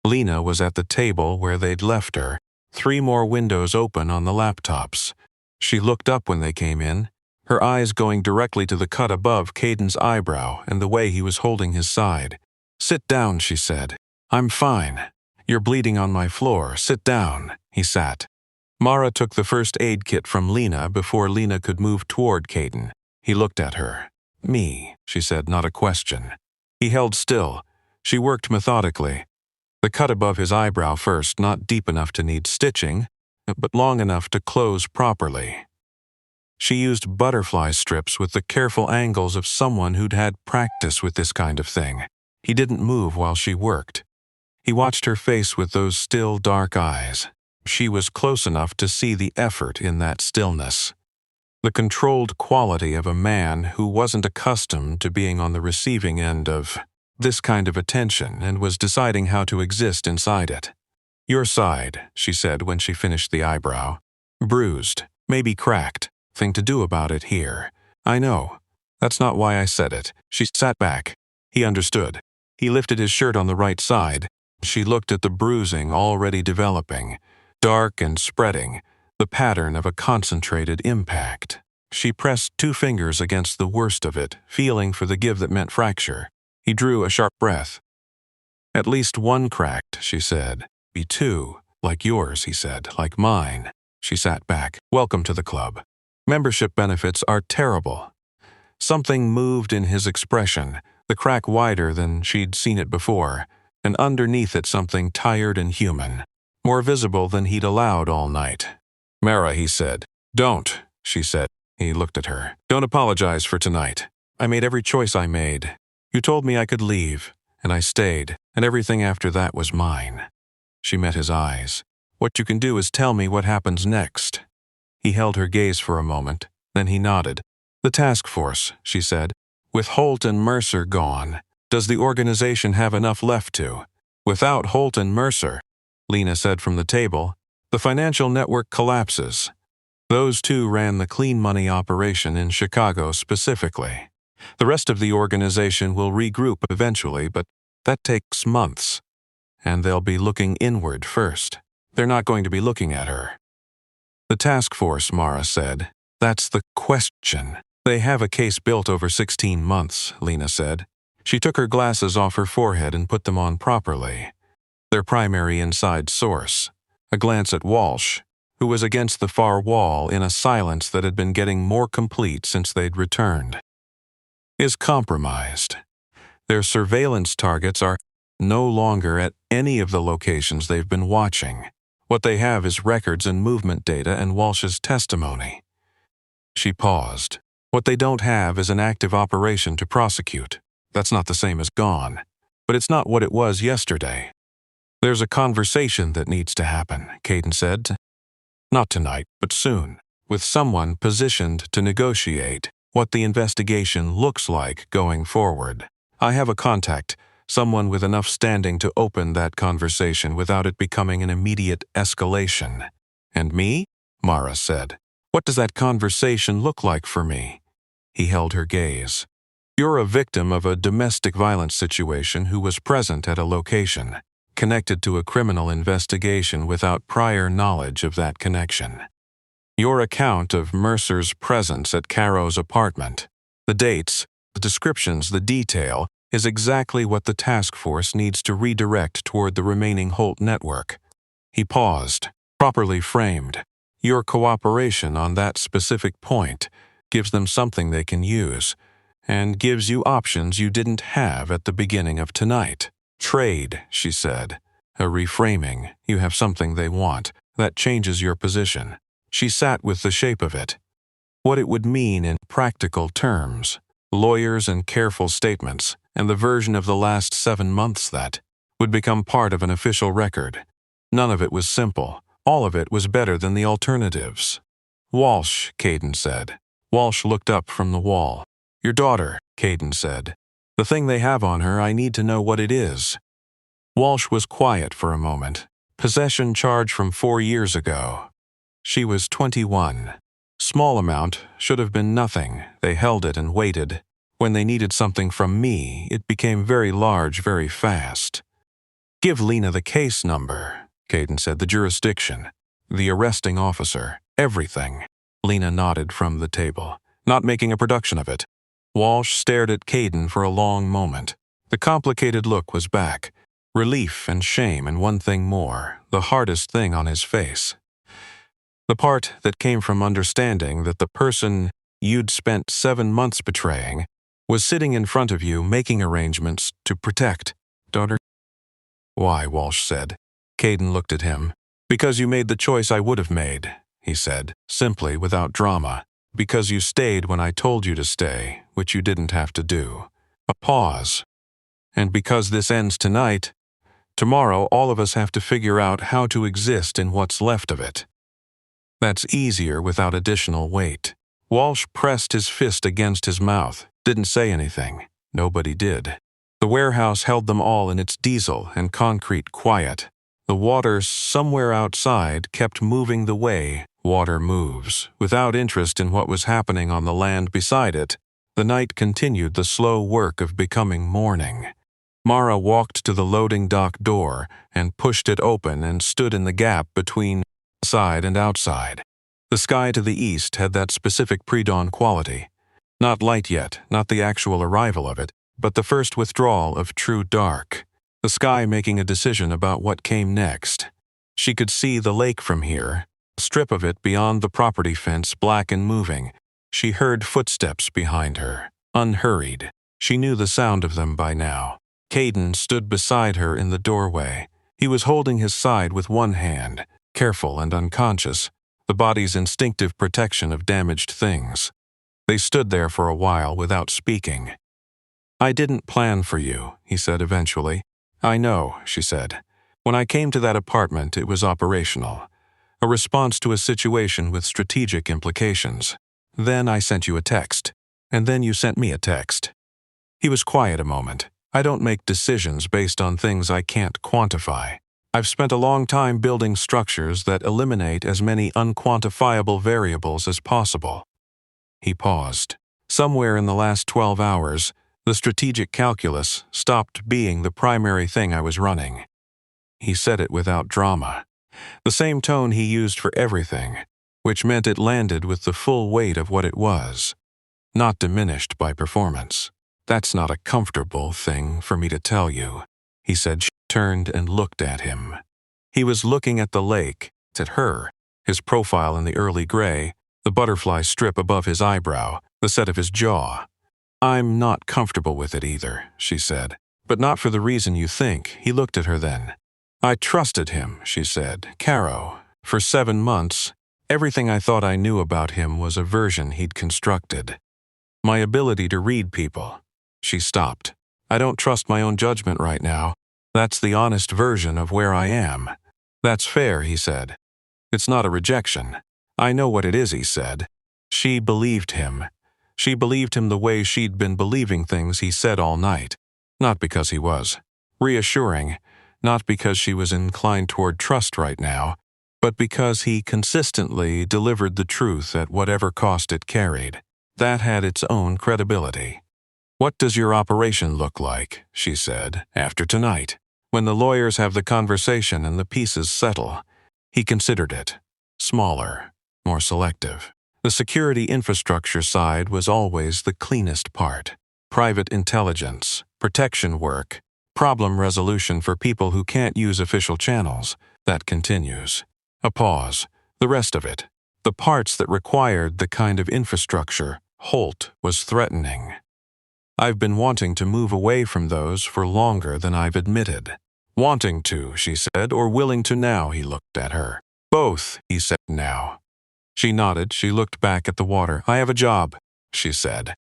Speaker 1: Lena was at the table where they'd left her, 3 more windows open on the laptops. She looked up when they came in, her eyes going directly to the cut above Caden's eyebrow and the way he was holding his side. Sit down, she said. I'm fine. You're bleeding on my floor. Sit down. He sat. Mara took the first aid kit from Lena before Lena could move toward Caden. He looked at her. Me, she said, not a question. He held still. She worked methodically. The cut above his eyebrow first, not deep enough to need stitching, but long enough to close properly. She used butterfly strips with the careful angles of someone who'd had practice with this kind of thing. He didn't move while she worked. He watched her face with those still, dark eyes. She was close enough to see the effort in that stillness. The controlled quality of a man who wasn't accustomed to being on the receiving end of this kind of attention and was deciding how to exist inside it. Your side, she said when she finished the eyebrow. Bruised, maybe cracked. Thing to do about it here. I know. That's not why I said it. She sat back. He understood. He lifted his shirt on the right side. She looked at the bruising already developing, dark and spreading, the pattern of a concentrated impact. She pressed 2 fingers against the worst of it, feeling for the give that meant fracture. He drew a sharp breath. At least 1 cracked, she said. Be 2. Like yours, he said. Like mine. She sat back. Welcome to the club. Membership benefits are terrible. Something moved in his expression, the crack wider than she'd seen it before, and underneath it something tired and human, more visible than he'd allowed all night. Mara, he said. Don't, she said. He looked at her. Don't apologize for tonight. I made every choice I made. You told me I could leave, and I stayed, and everything after that was mine. She met his eyes. What you can do is tell me what happens next. He held her gaze for a moment, then he nodded. The task force, she said. With Holt and Mercer gone, does the organization have enough left to? Without Holt and Mercer, Lena said from the table, the financial network collapses. Those 2 ran the clean money operation in Chicago specifically. The rest of the organization will regroup eventually, but that takes months. And they'll be looking inward first. They're not going to be looking at her. The task force, Mara said. That's the question. They have a case built over 16 months, Lena said. She took her glasses off her forehead and put them on properly. Their primary inside source. A glance at Walsh, who was against the far wall in a silence that had been getting more complete since they'd returned. Is compromised. Their surveillance targets are no longer at any of the locations they've been watching. What they have is records and movement data and Walsh's testimony. She paused. What they don't have is an active operation to prosecute. That's not the same as gone. But it's not what it was yesterday. There's a conversation that needs to happen, Caden said. Not tonight, but soon, with someone positioned to negotiate what the investigation looks like going forward. I have a contact, someone with enough standing to open that conversation without it becoming an immediate escalation. And me? Mara said. What does that conversation look like for me? He held her gaze. You're a victim of a domestic violence situation who was present at a location, connected to a criminal investigation without prior knowledge of that connection. Your account of Mercer's presence at Caro's apartment, the dates, the descriptions, the detail, is exactly what the task force needs to redirect toward the remaining Holt network. He paused, properly framed. Your cooperation on that specific point gives them something they can use, and gives you options you didn't have at the beginning of tonight. Trade, she said. A reframing. You have something they want. That changes your position. She sat with the shape of it. What it would mean in practical terms. Lawyers and careful statements, and the version of the last 7 months that would become part of an official record. None of it was simple. All of it was better than the alternatives. Walsh, Caden said. Walsh looked up from the wall. Your daughter, Caden said. The thing they have on her, I need to know what it is. Walsh was quiet for a moment. Possession charge from 4 years ago. She was 21. Small amount, should have been nothing. They held it and waited. When they needed something from me, it became very large very fast. Give Lena the case number, Caden said. The jurisdiction, the arresting officer, everything. Lena nodded from the table, not making a production of it. Walsh stared at Caden for a long moment. The complicated look was back. Relief and shame and one thing more, the hardest thing on his face. The part that came from understanding that the person you'd spent 7 months betraying was sitting in front of you making arrangements to protect, daughter. Why, Walsh said. Caden looked at him. Because you made the choice I would have made, he said, simply, without drama. Because you stayed when I told you to stay, which you didn't have to do. A pause. And because this ends tonight, tomorrow all of us have to figure out how to exist in what's left of it. That's easier without additional weight. Walsh pressed his fist against his mouth, didn't say anything. Nobody did. The warehouse held them all in its diesel and concrete quiet. The water somewhere outside kept moving the way water moves, without interest in what was happening on the land beside it. The night continued the slow work of becoming morning. Mara walked to the loading dock door and pushed it open and stood in the gap between inside and outside. The sky to the east had that specific pre-dawn quality. Not light yet, not the actual arrival of it, but the first withdrawal of true dark. The sky making a decision about what came next. She could see the lake from here, a strip of it beyond the property fence, black and moving. She heard footsteps behind her, unhurried. She knew the sound of them by now. Caden stood beside her in the doorway. He was holding his side with one hand, careful and unconscious, the body's instinctive protection of damaged things. They stood there for a while without speaking. "I didn't plan for you," he said eventually. "I know," she said. "When I came to that apartment, it was operational. A response to a situation with strategic implications. Then I sent you a text. And then you sent me a text." He was quiet a moment. "I don't make decisions based on things I can't quantify. I've spent a long time building structures that eliminate as many unquantifiable variables as possible." He paused. Somewhere in the last 12 hours, the strategic calculus stopped being the primary thing I was running. He said it without drama. The same tone he used for everything, which meant it landed with the full weight of what it was, not diminished by performance. "That's not a comfortable thing for me to tell you," he said. She turned and looked at him. He was looking at the lake, at her, his profile in the early gray, the butterfly strip above his eyebrow, the set of his jaw. "I'm not comfortable with it either," she said. "But not for the reason you think." He looked at her then. "I trusted him," she said. "Caro. For 7 months, everything I thought I knew about him was a version he'd constructed. My ability to read people." She stopped. "I don't trust my own judgment right now. That's the honest version of where I am." "That's fair," he said. "It's not a rejection. I know what it is," he said. She believed him. She believed him the way she'd been believing things he said all night. Not because he was reassuring, not because she was inclined toward trust right now, but because he consistently delivered the truth at whatever cost it carried. That had its own credibility. "What does your operation look like?" she said, "after tonight, when the lawyers have the conversation and the pieces settle?" He considered it. Smaller, more selective. The security infrastructure side was always the cleanest part. Private intelligence, protection work, problem resolution for people who can't use official channels. That continues. A pause. The rest of it. The parts that required the kind of infrastructure Holt was threatening. "I've been wanting to move away from those for longer than I've admitted." "Wanting to," she said, "or willing to now?" He looked at her. "Both," he said now. She nodded. She looked back at the water. "I have a job," she said.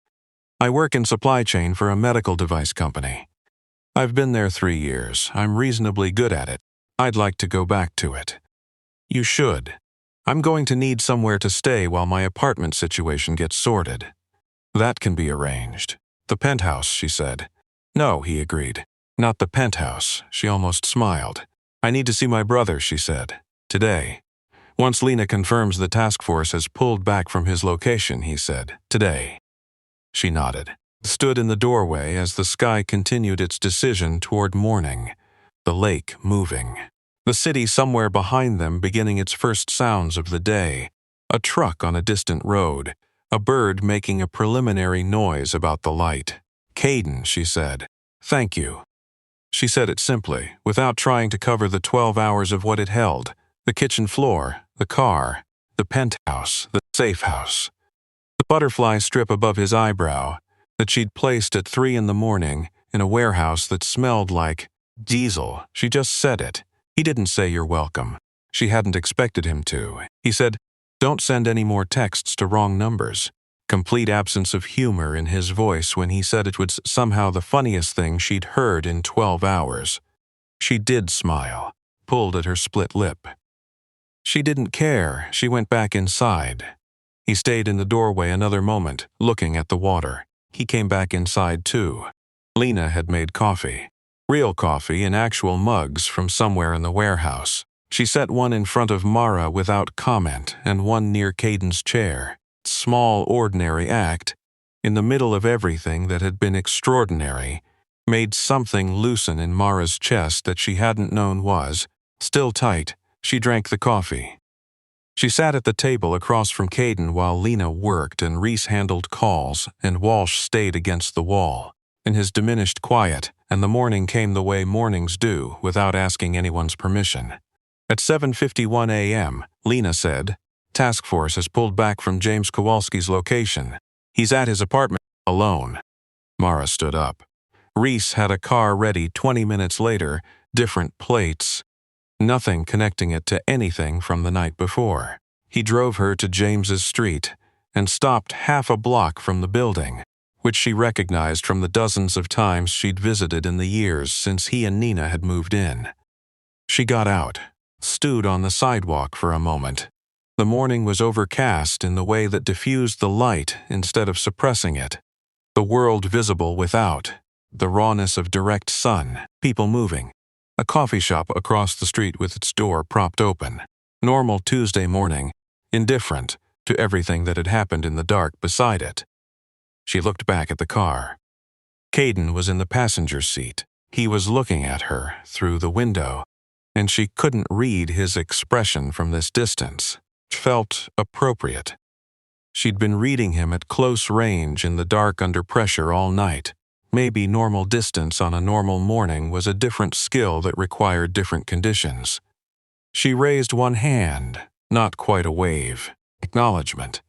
Speaker 1: "I work in supply chain for a medical device company. I've been there 3 years. I'm reasonably good at it. I'd like to go back to it." "You should. I'm going to need somewhere to stay while my apartment situation gets sorted." "That can be arranged." "The penthouse," she said. "No," he agreed. "Not the penthouse." She almost smiled. "I need to see my brother," she said. "Today." "Once Lena confirms the task force has pulled back from his location," he said. "Today." She nodded, stood in the doorway as the sky continued its decision toward morning, the lake moving. The city somewhere behind them beginning its first sounds of the day, a truck on a distant road, a bird making a preliminary noise about the light. "Caden," she said. "Thank you." She said it simply, without trying to cover the 12 hours of what it held, the kitchen floor, the car, the penthouse, the safe house. The butterfly strip above his eyebrow that she'd placed at 3 in the morning in a warehouse that smelled like diesel. She just said it. He didn't say "you're welcome." She hadn't expected him to. He said, "Don't send any more texts to wrong numbers." Complete absence of humor in his voice when he said it was somehow the funniest thing she'd heard in 12 hours. She did smile, pulled at her split lip. She didn't care. She went back inside. He stayed in the doorway another moment, looking at the water. He came back inside too. Lena had made coffee. Real coffee in actual mugs from somewhere in the warehouse. She set one in front of Mara without comment and one near Caden's chair. Small, ordinary act, in the middle of everything that had been extraordinary, made something loosen in Mara's chest that she hadn't known was still tight. She drank the coffee. She sat at the table across from Caden while Lena worked and Reese handled calls and Walsh stayed against the wall. In his diminished quiet, and the morning came the way mornings do, without asking anyone's permission. At 7:51 a.m., Lena said, "Task Force has pulled back from James Kowalski's location. He's at his apartment alone." Mara stood up. Reese had a car ready 20 minutes later, different plates. Nothing connecting it to anything from the night before. He drove her to James's street and stopped half a block from the building, which she recognized from the dozens of times she'd visited in the years since he and Nina had moved in. She got out, stood on the sidewalk for a moment. The morning was overcast in the way that diffused the light instead of suppressing it. The world visible without, the rawness of direct sun, people moving. A coffee shop across the street with its door propped open. Normal Tuesday morning, indifferent to everything that had happened in the dark beside it. She looked back at the car. Caden was in the passenger seat. He was looking at her through the window, and she couldn't read his expression from this distance. It felt appropriate. She'd been reading him at close range in the dark under pressure all night. Maybe normal distance on a normal morning was a different skill that required different conditions. She raised one hand, not quite a wave. Acknowledgement.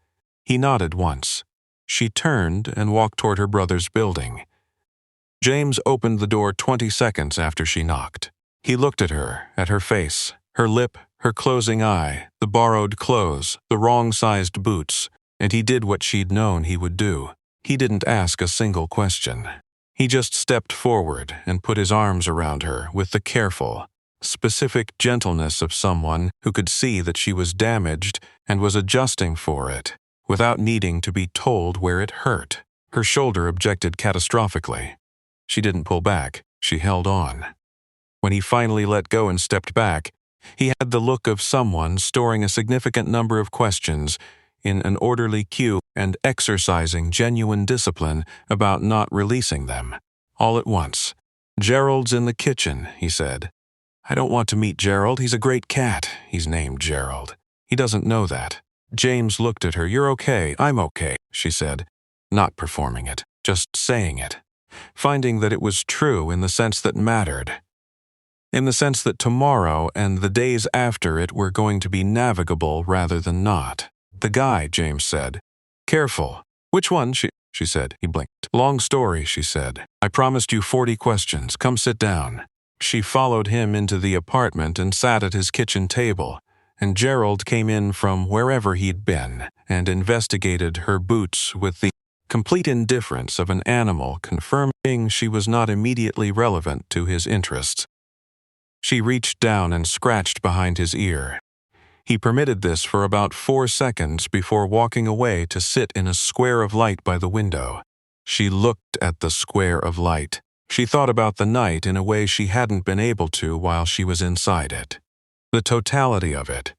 Speaker 1: He nodded once. She turned and walked toward her brother's building. James opened the door 20 seconds after she knocked. He looked at her face, her lip, her closing eye, the borrowed clothes, the wrong-sized boots, and he did what she'd known he would do. He didn't ask a single question. He just stepped forward and put his arms around her with the careful, specific gentleness of someone who could see that she was damaged and was adjusting for it, without needing to be told where it hurt. Her shoulder objected catastrophically. She didn't pull back, she held on. When he finally let go and stepped back, he had the look of someone storing a significant number of questions in an orderly queue and exercising genuine discipline about not releasing them. All at once. "Gerald's in the kitchen," he said. "I don't want to meet Gerald. He's a great cat. He's named Gerald. He doesn't know that." James looked at her. "You're okay. I'm okay," she said, not performing it, just saying it, finding that it was true in the sense that mattered. In the sense that tomorrow and the days after it were going to be navigable rather than not. "The guy," James said. "Careful." "Which one?" she said. He blinked. "Long story," she said. "I promised you 40 questions. Come sit down." She followed him into the apartment and sat at his kitchen table, and Gerald came in from wherever he'd been and investigated her boots with the complete indifference of an animal, confirming she was not immediately relevant to his interests. She reached down and scratched behind his ear. He permitted this for about 4 seconds before walking away to sit in a square of light by the window. She looked at the square of light. She thought about the night in a way she hadn't been able to while she was inside it. The totality of it.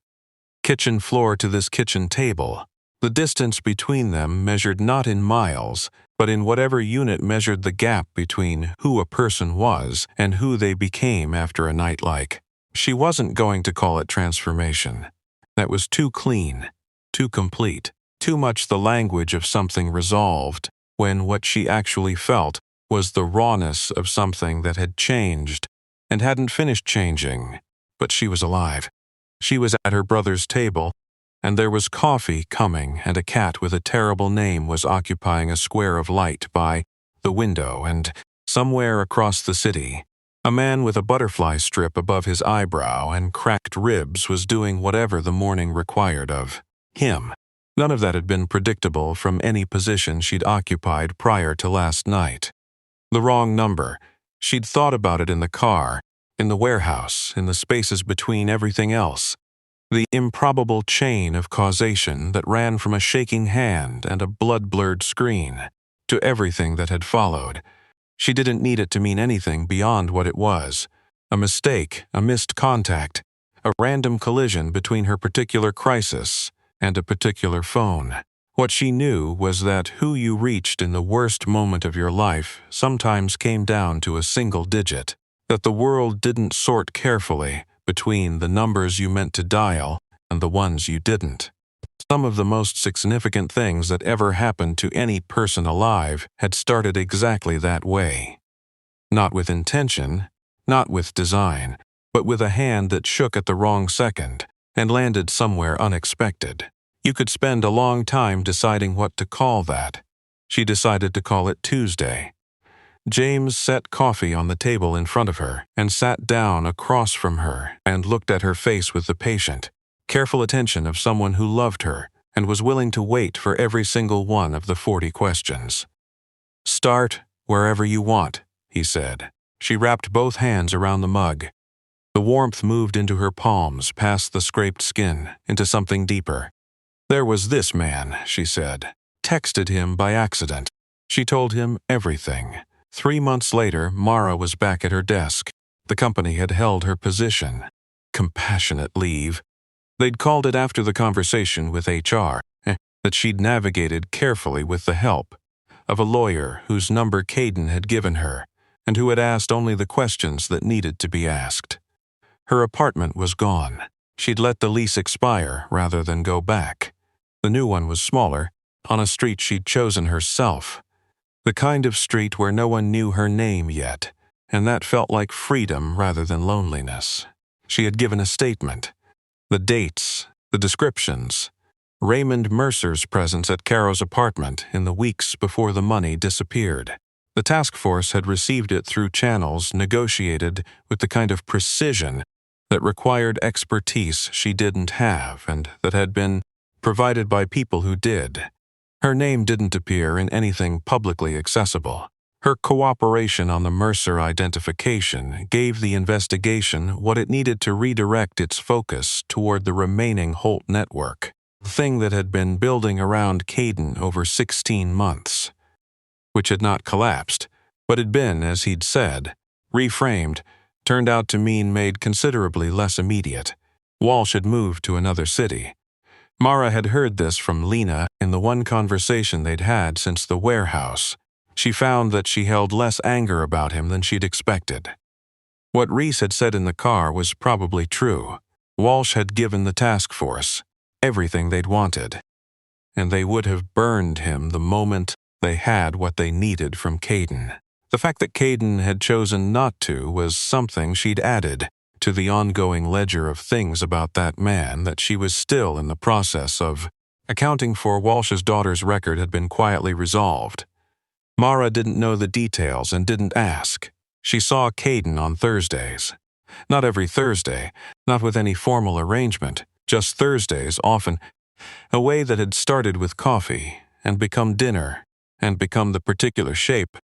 Speaker 1: Kitchen floor to this kitchen table. The distance between them measured not in miles, but in whatever unit measured the gap between who a person was and who they became after a night like. She wasn't going to call it transformation. That was too clean, too complete, too much the language of something resolved, when what she actually felt was the rawness of something that had changed and hadn't finished changing, but she was alive. She was at her brother's table, and there was coffee coming, and a cat with a terrible name was occupying a square of light by the window, and somewhere across the city, a man with a butterfly strip above his eyebrow and cracked ribs was doing whatever the morning required of him. None of that had been predictable from any position she'd occupied prior to last night. The wrong number. She'd thought about it in the car, in the warehouse, in the spaces between everything else. The improbable chain of causation that ran from a shaking hand and a blood-blurred screen to everything that had followed. She didn't need it to mean anything beyond what it was. A mistake, a missed contact, a random collision between her particular crisis and a particular phone. What she knew was that who you reached in the worst moment of your life sometimes came down to a single digit, that the world didn't sort carefully between the numbers you meant to dial and the ones you didn't. Some of the most significant things that ever happened to any person alive had started exactly that way. Not with intention, not with design, but with a hand that shook at the wrong second and landed somewhere unexpected. You could spend a long time deciding what to call that. She decided to call it Tuesday. James set coffee on the table in front of her and sat down across from her and looked at her face with the patient, careful attention of someone who loved her and was willing to wait for every single one of the 40 questions. "Start wherever you want," he said. She wrapped both hands around the mug. The warmth moved into her palms, past the scraped skin, into something deeper. "There was this man," she said. "Texted him by accident." She told him everything. 3 months later, Mara was back at her desk. The company had held her position. Compassionate leave. They'd called it after the conversation with HR, that she'd navigated carefully with the help of a lawyer whose number Caden had given her, and who had asked only the questions that needed to be asked. Her apartment was gone. She'd let the lease expire rather than go back. The new one was smaller, on a street she'd chosen herself. The kind of street where no one knew her name yet, and that felt like freedom rather than loneliness. She had given a statement. The dates, the descriptions. Raymond Mercer's presence at Caro's apartment in the weeks before the money disappeared. The task force had received it through channels negotiated with the kind of precision that required expertise she didn't have and that had been provided by people who did. Her name didn't appear in anything publicly accessible. Her cooperation on the Mercer identification gave the investigation what it needed to redirect its focus toward the remaining Holt network, the thing that had been building around Caden over 16 months, which had not collapsed, but had been, as he'd said, reframed, turned out to mean made considerably less immediate. Walsh had moved to another city. Mara had heard this from Lena in the one conversation they'd had since the warehouse. She found that she held less anger about him than she'd expected. What Reese had said in the car was probably true. Walsh had given the task force everything they'd wanted, and they would have burned him the moment they had what they needed from Caden. The fact that Caden had chosen not to was something she'd added to the ongoing ledger of things about that man that she was still in the process of accounting for. Walsh's daughter's record had been quietly resolved. Mara didn't know the details and didn't ask. She saw Caden on Thursdays. Not every Thursday, not with any formal arrangement, just Thursdays often, a way that had started with coffee and become dinner and become the particular shape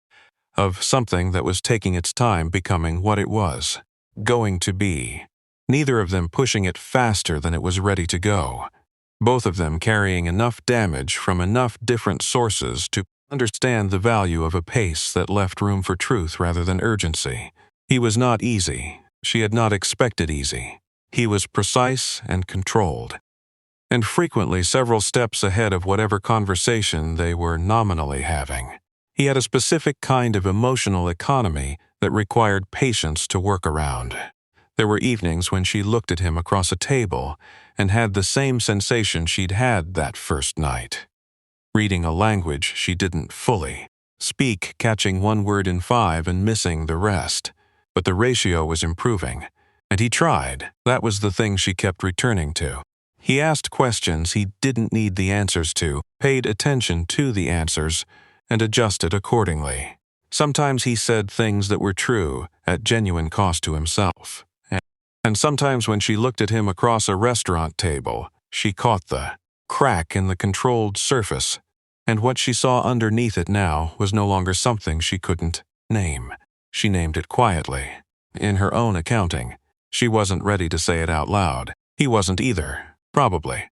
Speaker 1: of something that was taking its time becoming what it was going to be, neither of them pushing it faster than it was ready to go, both of them carrying enough damage from enough different sources to understand the value of a pace that left room for truth rather than urgency. He was not easy. She had not expected easy. He was precise and controlled, and frequently several steps ahead of whatever conversation they were nominally having. He had a specific kind of emotional economy that required patience to work around. There were evenings when she looked at him across a table and had the same sensation she'd had that first night. Reading a language she didn't fully speak, catching one word in 5 and missing the rest. But the ratio was improving, and he tried. That was the thing she kept returning to. He asked questions he didn't need the answers to, paid attention to the answers, and adjusted accordingly. Sometimes he said things that were true at genuine cost to himself. And sometimes when she looked at him across a restaurant table, she caught the crack in the controlled surface, and what she saw underneath it now was no longer something she couldn't name. She named it quietly. In her own accounting, she wasn't ready to say it out loud. He wasn't either, probably.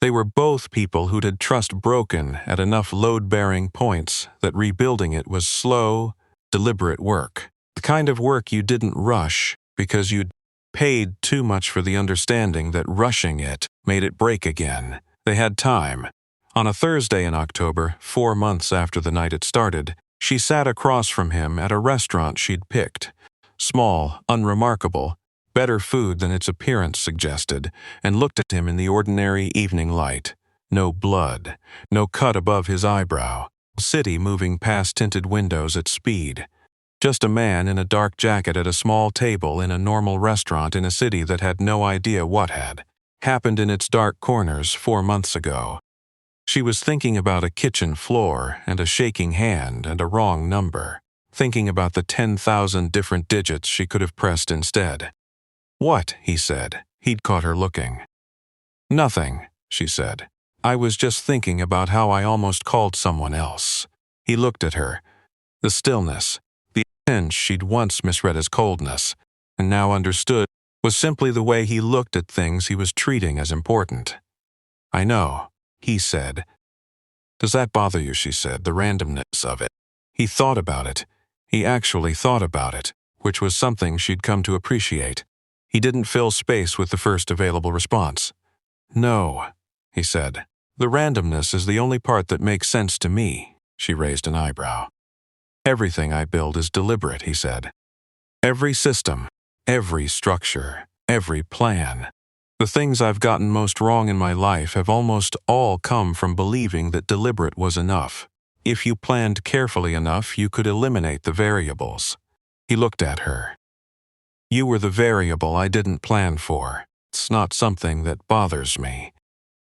Speaker 1: They were both people who'd had trust broken at enough load-bearing points that rebuilding it was slow, deliberate work. The kind of work you didn't rush because you'd paid too much for the understanding that rushing it made it break again. They had time, On a Thursday in October, 4 months after the night had started, she sat across from him at a restaurant she'd picked. Small, unremarkable, better food than its appearance suggested, and looked at him in the ordinary evening light. No blood, no cut above his eyebrow. City moving past tinted windows at speed. Just a man in a dark jacket at a small table in a normal restaurant in a city that had no idea what had happened in its dark corners 4 months ago. She was thinking about a kitchen floor and a shaking hand and a wrong number, thinking about the 10,000 different digits she could have pressed instead. "What?" he said. He'd caught her looking. "Nothing," she said. "I was just thinking about how I almost called someone else." He looked at her. The stillness, the tinge she'd once misread as coldness, and now understood, was simply the way he looked at things he was treating as important. "I know," he said. "Does that bother you?" she said, the randomness of it. He thought about it. He actually thought about it, which was something she'd come to appreciate. He didn't fill space with the first available response. "No," he said. "The randomness is the only part that makes sense to me." She raised an eyebrow. "Everything I build is deliberate," he said. "Every system, every structure, every plan. The things I've gotten most wrong in my life have almost all come from believing that deliberate was enough. If you planned carefully enough, you could eliminate the variables." He looked at her. "You were the variable I didn't plan for. It's not something that bothers me.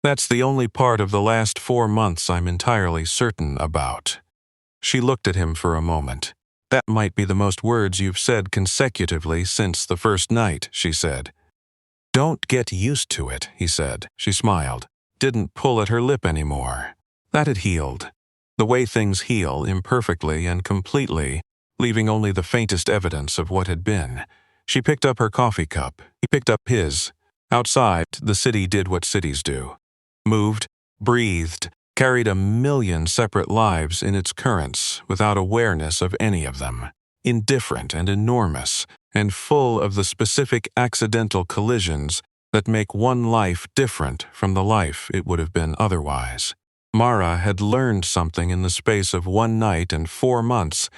Speaker 1: That's the only part of the last 4 months I'm entirely certain about." She looked at him for a moment. "That might be the most words you've said consecutively since the first night," she said. "Don't get used to it," he said. She smiled. Didn't pull at her lip anymore. That had healed. The way things heal, imperfectly and completely, leaving only the faintest evidence of what had been. She picked up her coffee cup. He picked up his. Outside, the city did what cities do. Moved, breathed, carried a million separate lives in its currents without awareness of any of them. Indifferent and enormous, and full of the specific accidental collisions that make one life different from the life it would have been otherwise. Mara had learned something in the space of 1 night and 4 months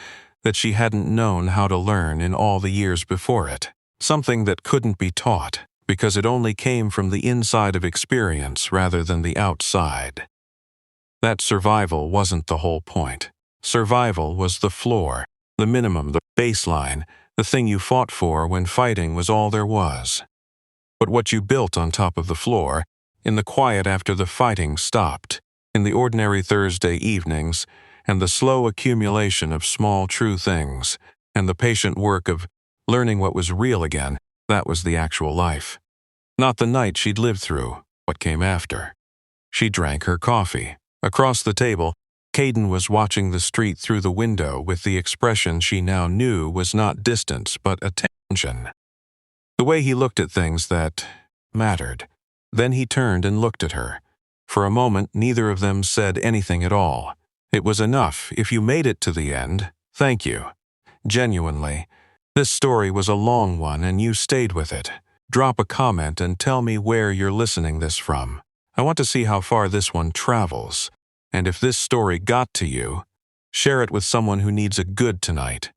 Speaker 1: that she hadn't known how to learn in all the years before it. Something that couldn't be taught, because it only came from the inside of experience rather than the outside. That survival wasn't the whole point. Survival was the floor, the minimum, the baseline, the thing you fought for when fighting was all there was. But what you built on top of the floor, in the quiet after the fighting stopped, in the ordinary Thursday evenings, and the slow accumulation of small true things, and the patient work of learning what was real again, that was the actual life. Not the night she'd lived through, what came after. She drank her coffee. Across the table, Caden was watching the street through the window with the expression she now knew was not distance but attention. The way he looked at things that mattered. Then he turned and looked at her. For a moment, neither of them said anything at all. It was enough. If you made it to the end, thank you. Genuinely. This story was a long one and you stayed with it. Drop a comment and tell me where you're listening this from. I want to see how far this one travels. And if this story got to you, share it with someone who needs a good tonight.